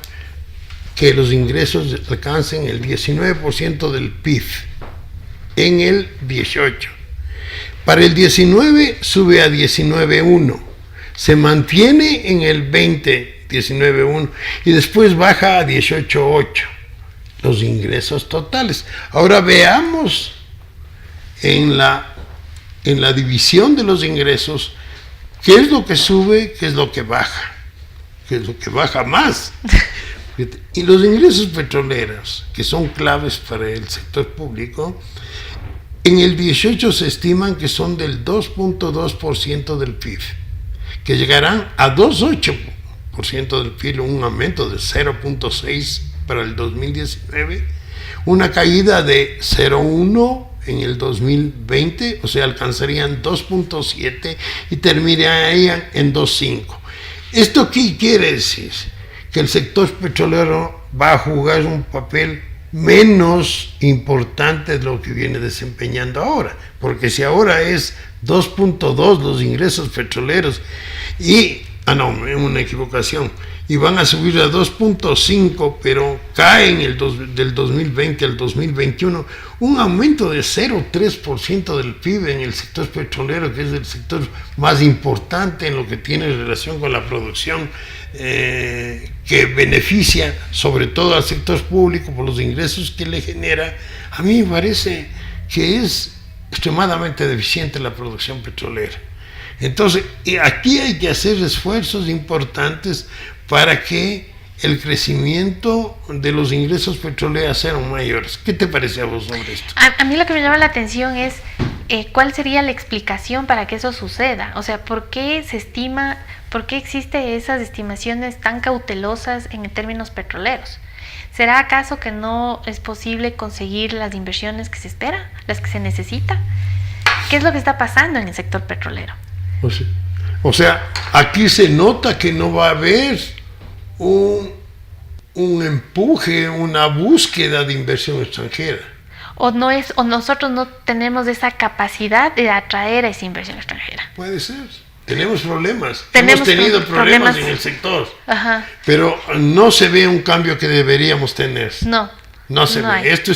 que los ingresos alcancen el 19% del PIB en el 18. Para el 19 sube a 19.1, se mantiene en el 20, 19.1 y después baja a 18.8 los ingresos totales. Ahora veamos en la división de los ingresos qué es lo que sube, qué es lo que baja, qué es lo que baja más. Y los ingresos petroleros, que son claves para el sector público, en el 18 se estiman que son del 2.2% del PIB, que llegarán a 2.8% del PIB, un aumento de 0.6 para el 2019, una caída de 0.1 en el 2020, o sea, alcanzarían 2.7 y terminarían en 2.5. ¿Esto qué quiere decir? Que el sector petrolero va a jugar un papel menos importante de lo que viene desempeñando ahora, porque si ahora es 2.2 los ingresos petroleros y, una equivocación, y van a subir a 2.5, pero caen del 2020 al 2021, un aumento de 0,3% del PIB en el sector petrolero, que es el sector más importante en lo que tiene relación con la producción, que beneficia sobre todo al sector público por los ingresos que le genera. A mí me parece que es extremadamente deficiente la producción petrolera. Entonces, aquí hay que hacer esfuerzos importantes para que el crecimiento de los ingresos petroleros sean mayores. ¿Qué te parece a vos sobre esto? A mí lo que me llama la atención es cuál sería la explicación para que eso suceda. O sea, ¿por qué se estima, por qué existen esas estimaciones tan cautelosas en términos petroleros? ¿Será acaso que no es posible conseguir las inversiones que se espera, las que se necesita? ¿Qué es lo que está pasando en el sector petrolero? O sea, aquí se nota que no va a haber un empuje, una búsqueda de inversión extranjera. O nosotros no tenemos esa capacidad de atraer a esa inversión extranjera. Puede ser. Tenemos problemas. Hemos tenido problemas en el sector. Ajá. Pero no se ve un cambio que deberíamos tener. No se ve. Hay. Esto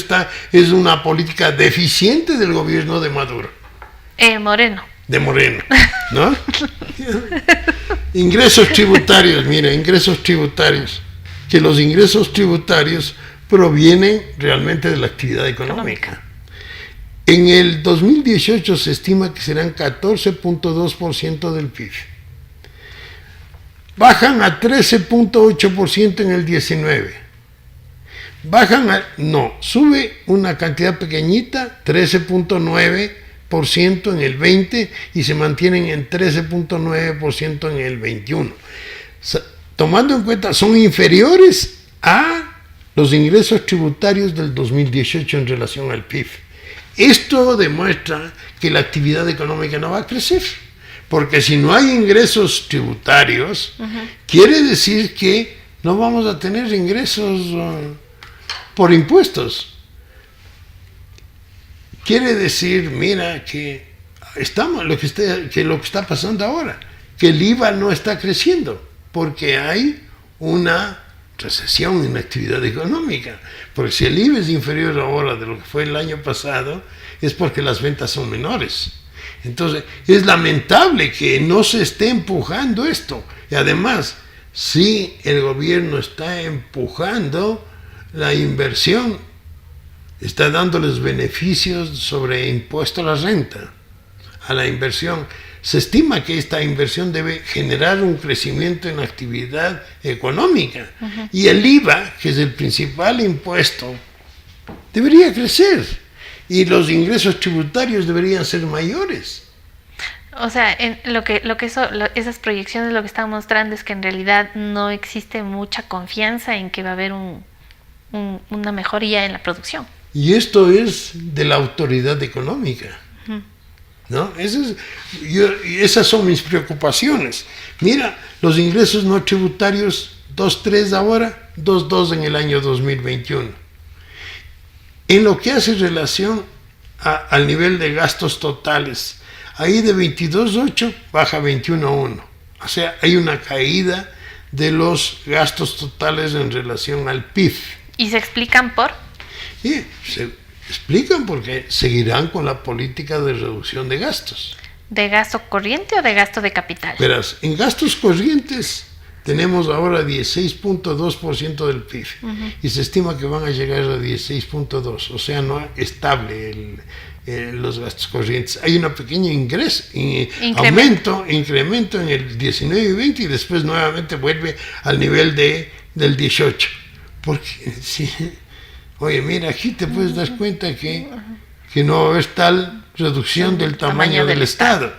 es una política deficiente del gobierno de Maduro. De Moreno, ¿no? Ingresos tributarios, mira, ingresos tributarios. Que los ingresos tributarios provienen realmente de la actividad económica. En el 2018 se estima que serán 14.2% del PIB. Bajan a 13.8% en el 19. Sube una cantidad pequeñita, 13.9% en el 20 y se mantienen en 13.9% en el 21. Tomando en cuenta, son inferiores a los ingresos tributarios del 2018 en relación al PIB. Esto demuestra que la actividad económica no va a crecer, porque si no hay ingresos tributarios, quiere decir que no vamos a tener ingresos por impuestos. Quiere decir, mira, que lo que está pasando ahora, que el IVA no está creciendo, porque hay una recesión en la actividad económica. Porque si el IVA es inferior ahora de lo que fue el año pasado, es porque las ventas son menores. Entonces, es lamentable que no se esté empujando esto. Y además, si el gobierno está empujando la inversión, está dándoles beneficios sobre impuesto a la renta, a la inversión. Se estima que esta inversión debe generar un crecimiento en la actividad económica. Y el IVA, que es el principal impuesto, debería crecer. Y los ingresos tributarios deberían ser mayores. O sea, esas proyecciones lo que están mostrando es que en realidad no existe mucha confianza en que va a haber una mejoría en la producción. Y esto es de la autoridad económica. ¿No? Esas son mis preocupaciones. Mira, los ingresos no tributarios 2.3 ahora, 2.2 en el año 2021. En lo que hace relación al nivel de gastos totales, ahí de 22.8 baja a 21.1. O sea, hay una caída de los gastos totales en relación al PIB. ¿Y se explican por? Sí, se explican porque seguirán con la política de reducción de gastos. ¿De gasto corriente o de gasto de capital? Verás, en gastos corrientes tenemos ahora 16.2% del PIB y se estima que van a llegar a 16.2%, o sea, no estable los gastos corrientes. Hay una pequeña incremento en el 19 y 20 y después nuevamente vuelve al nivel del 18. Porque sí, oye, mira, aquí te puedes dar cuenta que no va a haber tal reducción del tamaño del Estado.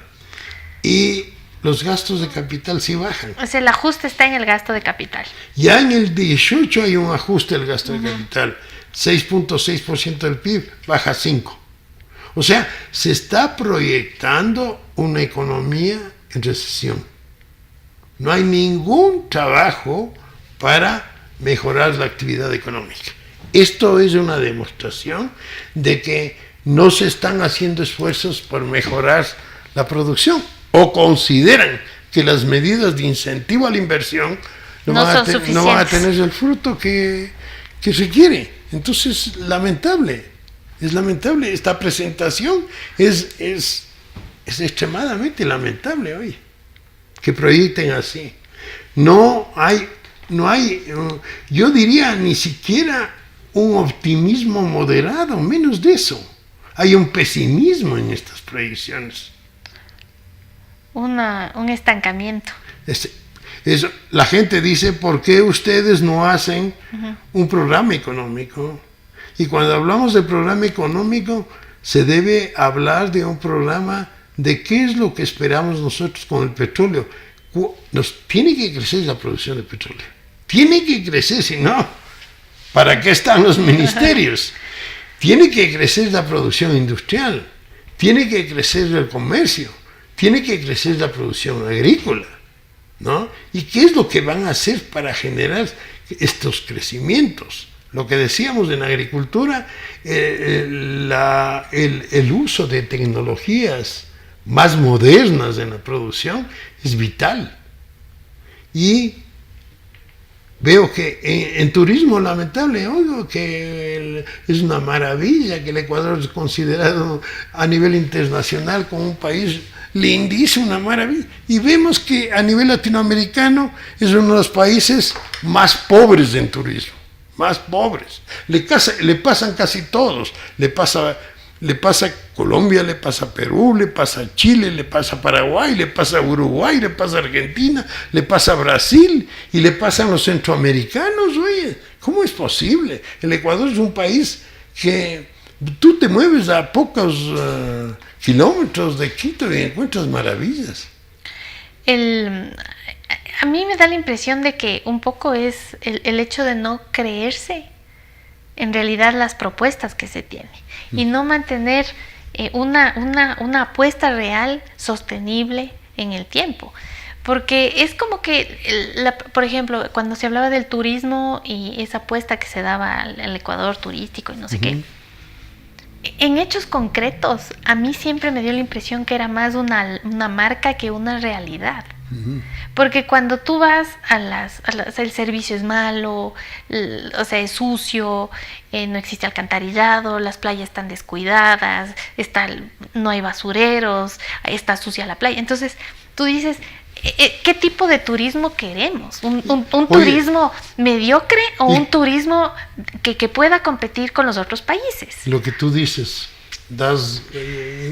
Y los gastos de capital sí bajan. O sea, el ajuste está en el gasto de capital. Ya en el 18 hay un ajuste del gasto de capital. 6.6% del PIB, baja 5%. O sea, se está proyectando una economía en recesión. No hay ningún trabajo para mejorar la actividad económica. Esto es una demostración de que no se están haciendo esfuerzos por mejorar la producción, o consideran que las medidas de incentivo a la inversión no van a tener el fruto que se quiere. Entonces, es lamentable. Esta presentación es extremadamente lamentable hoy, que proyecten así. No hay, yo diría, ni siquiera un optimismo moderado, menos de eso. Hay un pesimismo en estas proyecciones. Un estancamiento. La gente dice, ¿por qué ustedes no hacen un programa económico? Y cuando hablamos de programa económico, se debe hablar de un programa de qué es lo que esperamos nosotros con el petróleo. Tiene que crecer la producción de petróleo. Tiene que crecer, si no, ¿para qué están los ministerios? Tiene que crecer la producción industrial, tiene que crecer el comercio, tiene que crecer la producción agrícola, ¿no? ¿Y qué es lo que van a hacer para generar estos crecimientos? Lo que decíamos en agricultura, el uso de tecnologías más modernas en la producción es vital. Y veo que en turismo lamentable, oigo que es una maravilla que el Ecuador es considerado a nivel internacional como un país lindísimo, una maravilla. Y vemos que a nivel latinoamericano es uno de los países más pobres en turismo, más pobres. Le pasan casi todos, le pasa a Colombia, le pasa a Perú, le pasa a Chile, le pasa a Paraguay, le pasa a Uruguay, le pasa a Argentina, le pasa a Brasil y le pasan los centroamericanos. Oye, ¿cómo es posible? El Ecuador es un país que tú te mueves a pocos kilómetros de Quito y encuentras maravillas. A mí me da la impresión de que un poco es el hecho de no creerse en realidad las propuestas que se tienen y no mantener una apuesta real, sostenible en el tiempo. Porque es como que, por ejemplo, cuando se hablaba del turismo y esa apuesta que se daba al Ecuador turístico y no sé qué, en hechos concretos, a mí siempre me dio la impresión que era más una marca que una realidad. Porque cuando tú vas el servicio es malo, o sea, es sucio, no existe alcantarillado, las playas están descuidadas, no hay basureros, está sucia la playa. Entonces, tú dices, ¿qué tipo de turismo queremos? ¿Un turismo mediocre o un turismo que pueda competir con los otros países? Lo que tú dices, das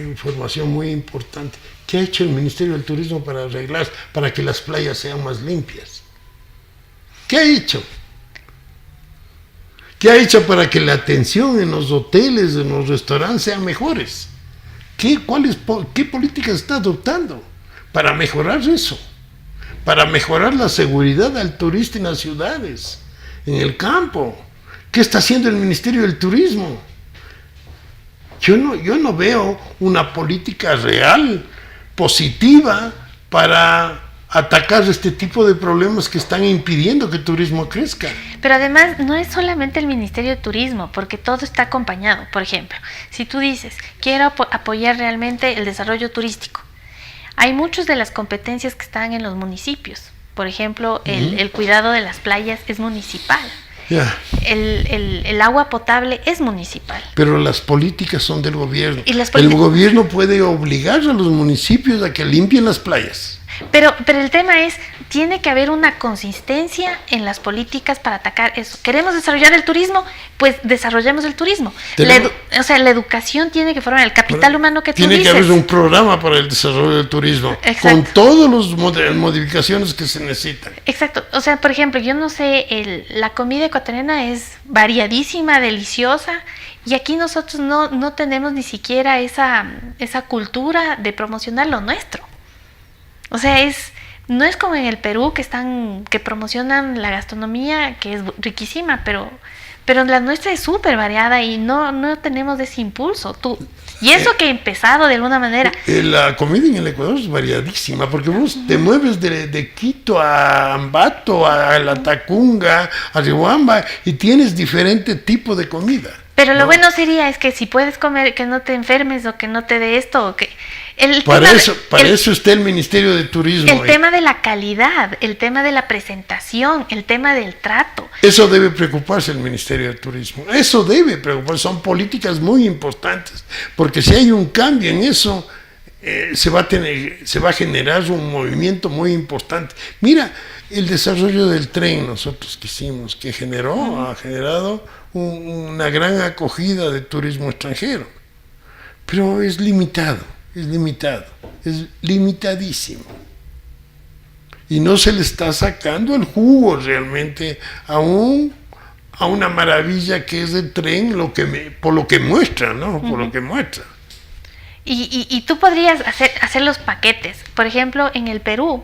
información muy importante. ¿Qué ha hecho el Ministerio del Turismo para que las playas sean más limpias? ¿Qué ha hecho? ¿Qué ha hecho para que la atención en los hoteles, en los restaurantes sean mejores? ¿Qué políticas está adoptando para mejorar eso? Para mejorar la seguridad al turista en las ciudades, en el campo. ¿Qué está haciendo el Ministerio del Turismo? Yo no veo una política real, positiva, para atacar este tipo de problemas que están impidiendo que el turismo crezca. Pero además no es solamente el Ministerio de Turismo, porque todo está acompañado. Por ejemplo, si tú dices, quiero apoyar realmente el desarrollo turístico, hay muchas de las competencias que están en los municipios. Por ejemplo, el cuidado de las playas es municipal. Yeah. El agua potable es municipal. Pero las políticas son del gobierno. El gobierno puede obligar a los municipios a que limpien las playas. Pero el tema es, tiene que haber una consistencia en las políticas para atacar eso. ¿Queremos desarrollar el turismo? Pues desarrollemos el turismo. La educación tiene que formar el capital humano que tú dices. Tiene que haber un programa para el desarrollo del turismo. Exacto. Con todas las modificaciones que se necesitan. Exacto. O sea, por ejemplo, yo no sé, la comida ecuatoriana es variadísima, deliciosa, y aquí nosotros no tenemos ni siquiera esa cultura de promocionar lo nuestro. O sea, no es como en el Perú que promocionan la gastronomía, que es riquísima, pero la nuestra es súper variada y no tenemos ese impulso. Y eso que ha empezado de alguna manera. La comida en el Ecuador es variadísima, porque vos te mueves de Quito a Ambato, a La Tacunga, a Riobamba, y tienes diferente tipo de comida. Pero lo bueno sería es que si puedes comer, que no te enfermes o que no te dé esto, o que... Para eso está el Ministerio de Turismo. El tema de la calidad, el tema de la presentación, el tema del trato. Eso debe preocuparse el Ministerio de Turismo. Eso debe preocuparse. Son políticas muy importantes. Porque si hay un cambio en eso, se va a generar un movimiento muy importante. Mira, el desarrollo del tren nosotros que hicimos, que ha generado una gran acogida de turismo extranjero. Pero es limitado. Es limitadísimo. Y no se le está sacando el jugo realmente a una maravilla que es el tren, por lo que muestra, ¿no? Por lo que muestra. Y tú podrías hacer los paquetes. Por ejemplo, en el Perú,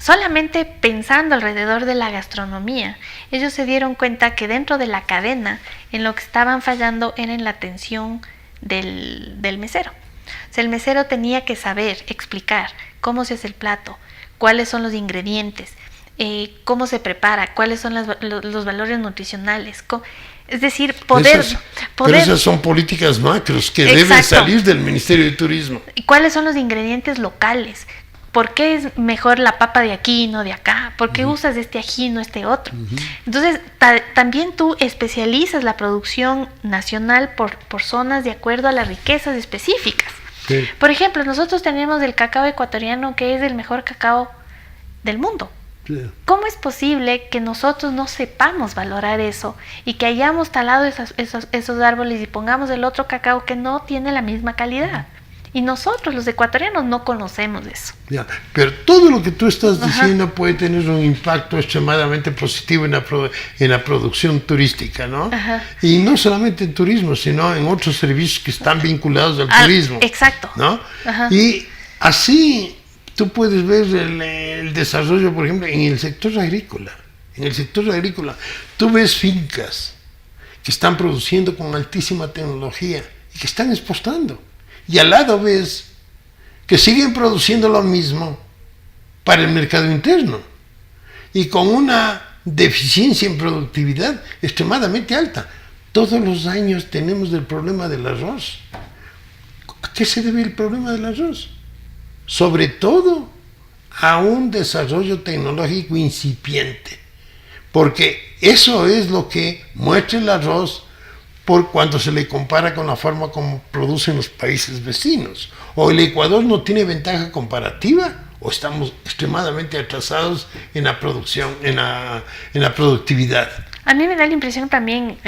solamente pensando alrededor de la gastronomía, ellos se dieron cuenta que dentro de la cadena, en lo que estaban fallando era en la atención del mesero. O sea, el mesero tenía que saber explicar cómo se hace el plato, cuáles son los ingredientes, cómo se prepara, cuáles son los valores nutricionales. Es decir, poder... Pero esas son políticas macros que deben salir del Ministerio de Turismo. ¿Y cuáles son los ingredientes locales? ¿Por qué es mejor la papa de aquí y no de acá? ¿Por qué usas este ají y no este otro? Entonces, también tú especializas la producción nacional por zonas de acuerdo a las riquezas específicas. Sí. Por ejemplo, nosotros tenemos el cacao ecuatoriano, que es el mejor cacao del mundo. Sí. ¿Cómo es posible que nosotros no sepamos valorar eso y que hayamos talado esos árboles y pongamos el otro cacao que no tiene la misma calidad? Y nosotros, los ecuatorianos, no conocemos eso. Ya, pero todo lo que tú estás diciendo puede tener un impacto extremadamente positivo en la producción turística, ¿no? Ajá. Y no solamente en turismo, sino en otros servicios que están vinculados al turismo. Exacto. ¿No? Ajá. Y así tú puedes ver el desarrollo, por ejemplo, en el sector agrícola. En el sector agrícola, tú ves fincas que están produciendo con altísima tecnología y que están exportando. Y al lado ves que siguen produciendo lo mismo para el mercado interno y con una deficiencia en productividad extremadamente alta. Todos los años tenemos el problema del arroz. ¿A qué se debe el problema del arroz? Sobre todo a un desarrollo tecnológico incipiente, porque eso es lo que muestra el arroz por cuando se le compara con la forma como producen los países vecinos. O el Ecuador no tiene ventaja comparativa, o estamos extremadamente atrasados en la producción, en la productividad. A mí me da la impresión también,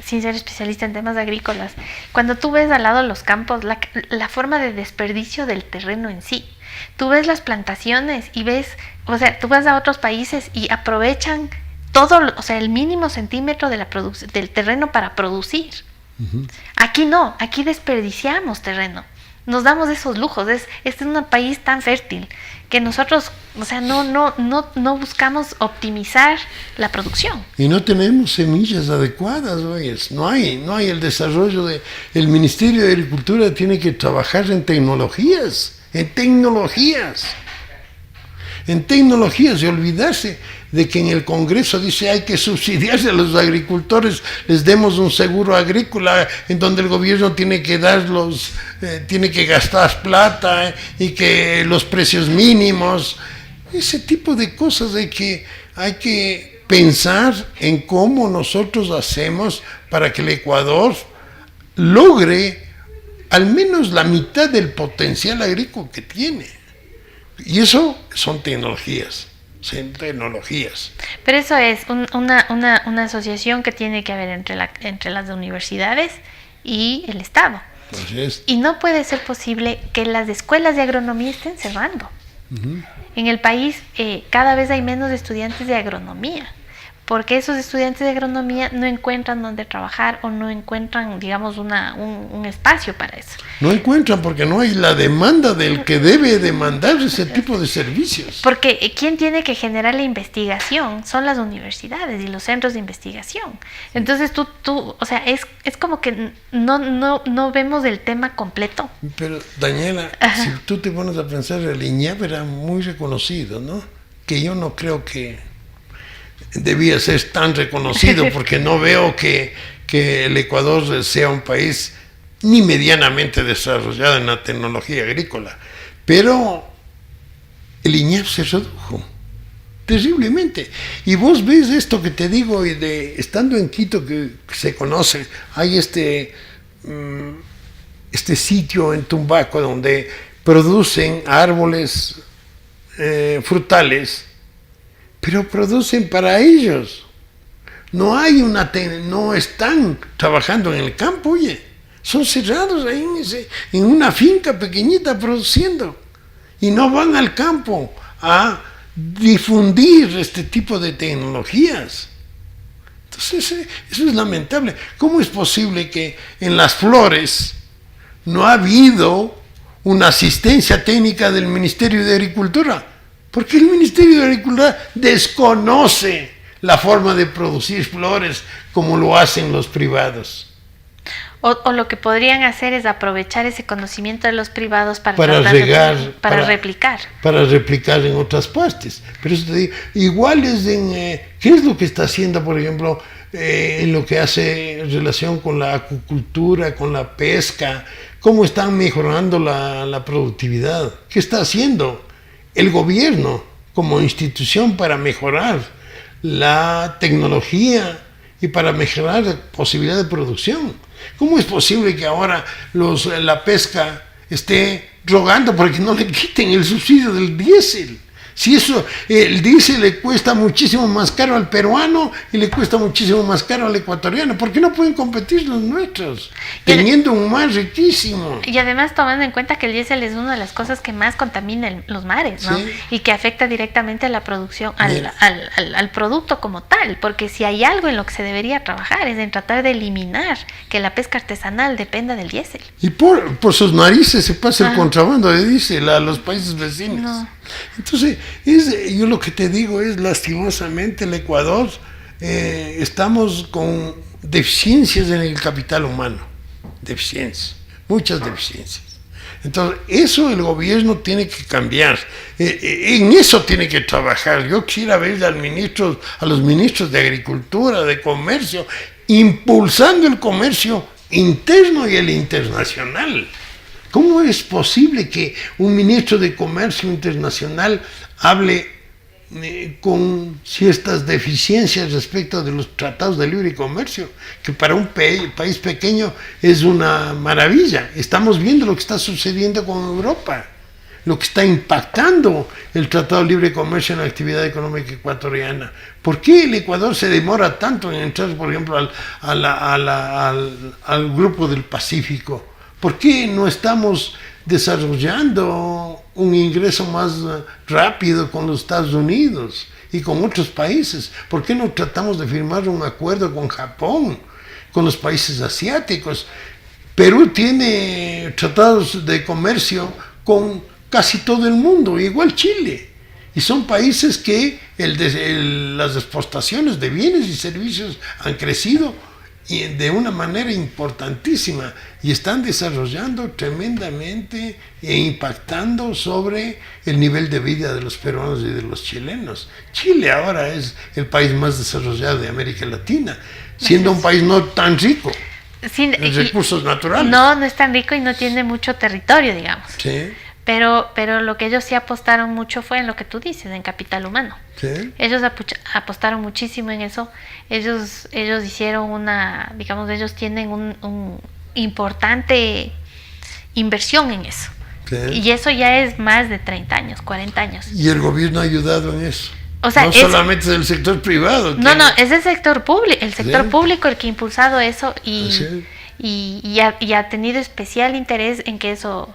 sin ser especialista en temas agrícolas, cuando tú ves al lado los campos, la forma de desperdicio del terreno en sí. Tú ves las plantaciones y ves, o sea, tú vas a otros países y aprovechan todo, o sea, el mínimo centímetro de del terreno para producir. Uh-huh. Aquí no, aquí desperdiciamos terreno. Nos damos esos lujos. Este es un país tan fértil que nosotros, o sea, no buscamos optimizar la producción. Y no tenemos semillas adecuadas, oye. No hay el desarrollo el Ministerio de Agricultura tiene que trabajar en tecnologías y olvidarse de que en el Congreso dice hay que subsidiarse a los agricultores, les demos un seguro agrícola en donde el gobierno tiene que tiene que gastar plata y que los precios mínimos, ese tipo de cosas hay que pensar en cómo nosotros hacemos para que el Ecuador logre al menos la mitad del potencial agrícola que tiene. Y eso son tecnologías. Pero eso es una asociación que tiene que haber entre las universidades y el Estado. Y no puede ser posible que las escuelas de agronomía estén cerrando. Uh-huh. En el país cada vez hay menos estudiantes de agronomía. porque esos estudiantes de agronomía no encuentran dónde trabajar o no encuentran, digamos, un espacio para eso. No encuentran porque no hay la demanda del que debe demandar ese tipo de servicios. Porque ¿quién tiene que generar la investigación? Son las universidades y los centros de investigación. Entonces tú o sea, es como que no vemos el tema completo. Pero, Daniela, si tú te pones a pensar, el INEAP era muy reconocido, ¿no? Que yo no creo que debía ser tan reconocido, porque no veo que el Ecuador sea un país ni medianamente desarrollado en la tecnología agrícola. Pero el INEAP se redujo terriblemente. Y vos ves esto que te digo, y estando en Quito, que se conoce, hay este sitio en Tumbaco donde producen árboles frutales, pero producen para ellos. No están trabajando en el campo, oye, son cerrados ahí en una finca pequeñita produciendo, y no van al campo a difundir este tipo de tecnologías. Entonces eso es lamentable. ¿Cómo es posible que en las flores no ha habido una asistencia técnica del Ministerio de Agricultura? Porque el Ministerio de Agricultura desconoce la forma de producir flores como lo hacen los privados. O lo que podrían hacer es aprovechar ese conocimiento de los privados para replicar. Para replicar en otras partes. Pero eso te digo, igual es ¿qué es lo que está haciendo, por ejemplo, en lo que hace relación con la acuicultura, con la pesca? ¿Cómo están mejorando la productividad? ¿Qué está haciendo el gobierno como institución para mejorar la tecnología y para mejorar la posibilidad de producción? ¿Cómo es posible que ahora la pesca esté rogando porque no le quiten el subsidio del diésel? Si el diésel le cuesta muchísimo más caro al peruano y le cuesta muchísimo más caro al ecuatoriano, ¿por qué no pueden competir los nuestros, teniendo un mar riquísimo? Y además tomando en cuenta que el diésel es una de las cosas que más contamina los mares, ¿no? Sí. Y que afecta directamente a la producción, al producto como tal, porque si hay algo en lo que se debería trabajar es en tratar de eliminar que la pesca artesanal dependa del diésel. Y por sus narices se pasa el contrabando de diésel a los países vecinos. No. Entonces, yo lo que te digo es, lastimosamente, el Ecuador estamos con deficiencias en el capital humano, muchas deficiencias. Entonces, eso el gobierno tiene que cambiar, en eso tiene que trabajar. Yo quisiera ver a los ministros de Agricultura, de Comercio, impulsando el comercio interno y el internacional. ¿Cómo es posible que un ministro de Comercio Internacional hable con ciertas deficiencias respecto de los tratados de libre comercio? Que para un país pequeño es una maravilla. Estamos viendo lo que está sucediendo con Europa, lo que está impactando el Tratado de Libre Comercio en la actividad económica ecuatoriana. ¿Por qué el Ecuador se demora tanto en entrar, por ejemplo, al Grupo del Pacífico? ¿Por qué no estamos desarrollando un ingreso más rápido con los Estados Unidos y con otros países? ¿Por qué no tratamos de firmar un acuerdo con Japón, con los países asiáticos? Perú tiene tratados de comercio con casi todo el mundo, igual Chile. Y son países que las exportaciones de bienes y servicios han crecido y de una manera importantísima y están desarrollando tremendamente e impactando sobre el nivel de vida de los peruanos y de los chilenos. Chile ahora es el país más desarrollado de América Latina, siendo un país no tan rico en recursos naturales. No es tan rico y no tiene mucho territorio, digamos. Sí. Pero lo que ellos sí apostaron mucho fue en lo que tú dices, en capital humano. Sí. Ellos apostaron muchísimo en eso. Ellos hicieron ellos tienen un importante inversión en eso. Sí. Y eso ya es más de 30 años, 40 años. Y el gobierno ha ayudado en eso. O sea, no solamente del sector privado. No, es el sector público. El sector público el que ha impulsado eso y ha tenido especial interés en que eso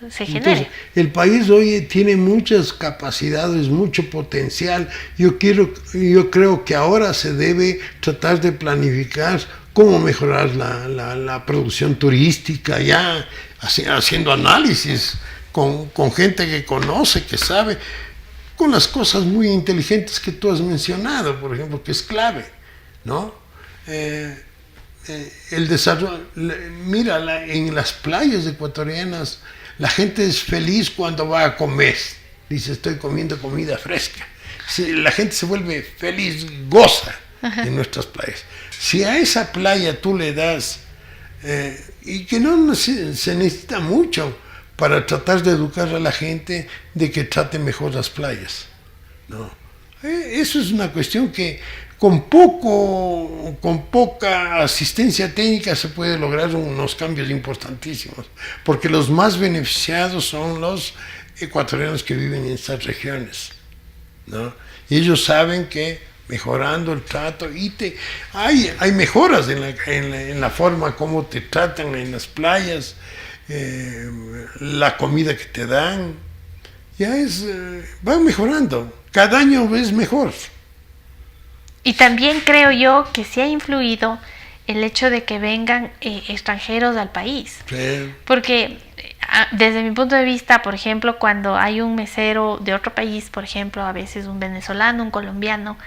se genere. Entonces, el país hoy tiene muchas capacidades, mucho potencial. Yo creo que ahora se debe tratar de planificar cómo mejorar la producción turística, ya haciendo análisis con gente que conoce, que sabe, con las cosas muy inteligentes que tú has mencionado, por ejemplo, que es clave, ¿no? El desarrollo, mira, en las playas ecuatorianas la gente es feliz cuando va a comer, dice estoy comiendo comida fresca. La gente se vuelve feliz, goza en nuestras playas. Si a esa playa tú le das, y que no se necesita mucho para tratar de educar a la gente de que trate mejor las playas, ¿no? Eso es una cuestión que con poca asistencia técnica se puede lograr unos cambios importantísimos, porque los más beneficiados son los ecuatorianos que viven en estas regiones, ¿no? Y ellos saben que mejorando el trato, hay mejoras en la forma como te tratan en las playas, la comida que te dan, va mejorando, cada año es mejor. Y también creo yo que sí ha influido el hecho de que vengan extranjeros al país. Sí. Porque desde mi punto de vista, por ejemplo, cuando hay un mesero de otro país, por ejemplo, a veces un venezolano, un colombiano,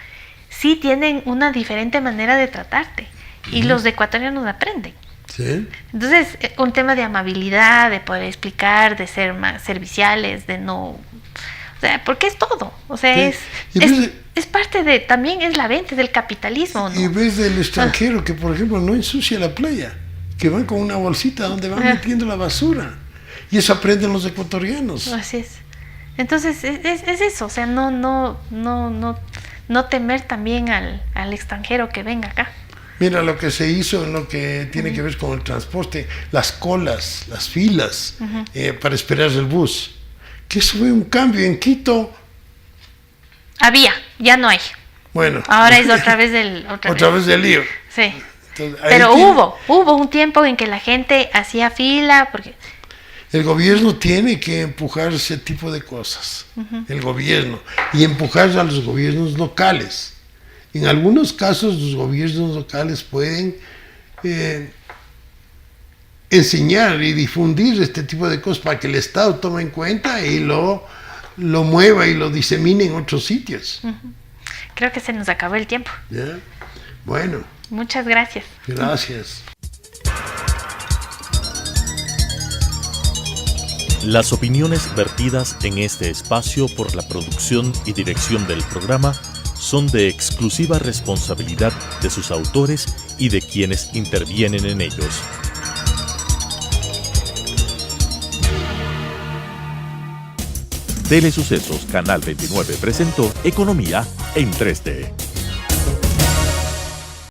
sí tienen una diferente manera de tratarte. Y los ecuatorianos aprenden. Sí. Entonces, un tema de amabilidad, de poder explicar, de ser más serviciales, de no... O sea, porque es todo. O sea, sí. Es parte de... También es la venta del capitalismo, ¿no? Y ves del extranjero que, por ejemplo, no ensucia la playa, que van con una bolsita donde van metiendo la basura. Y eso aprenden los ecuatorianos. Así es. Entonces, es eso. O sea, no temer también al extranjero que venga acá. Mira lo que se hizo en lo que tiene que ver con el transporte, las colas, las filas para esperar el bus. Que eso fue un cambio en Quito. Ya no hay. Bueno. Ahora es otra vez del lío. Sí. Entonces, pero hubo un tiempo en que la gente hacía fila porque... El gobierno tiene que empujar ese tipo de cosas. El gobierno. Y empujar a los gobiernos locales. En algunos casos los gobiernos locales pueden enseñar y difundir este tipo de cosas para que el Estado tome en cuenta y lo mueva y lo disemine en otros sitios. Creo que se nos acabó el tiempo. ¿Ya? Bueno. Muchas gracias. Gracias. Las opiniones vertidas en este espacio por la producción y dirección del programa son de exclusiva responsabilidad de sus autores y de quienes intervienen en ellos. Telesucesos Canal 29 presentó Economía en 3D.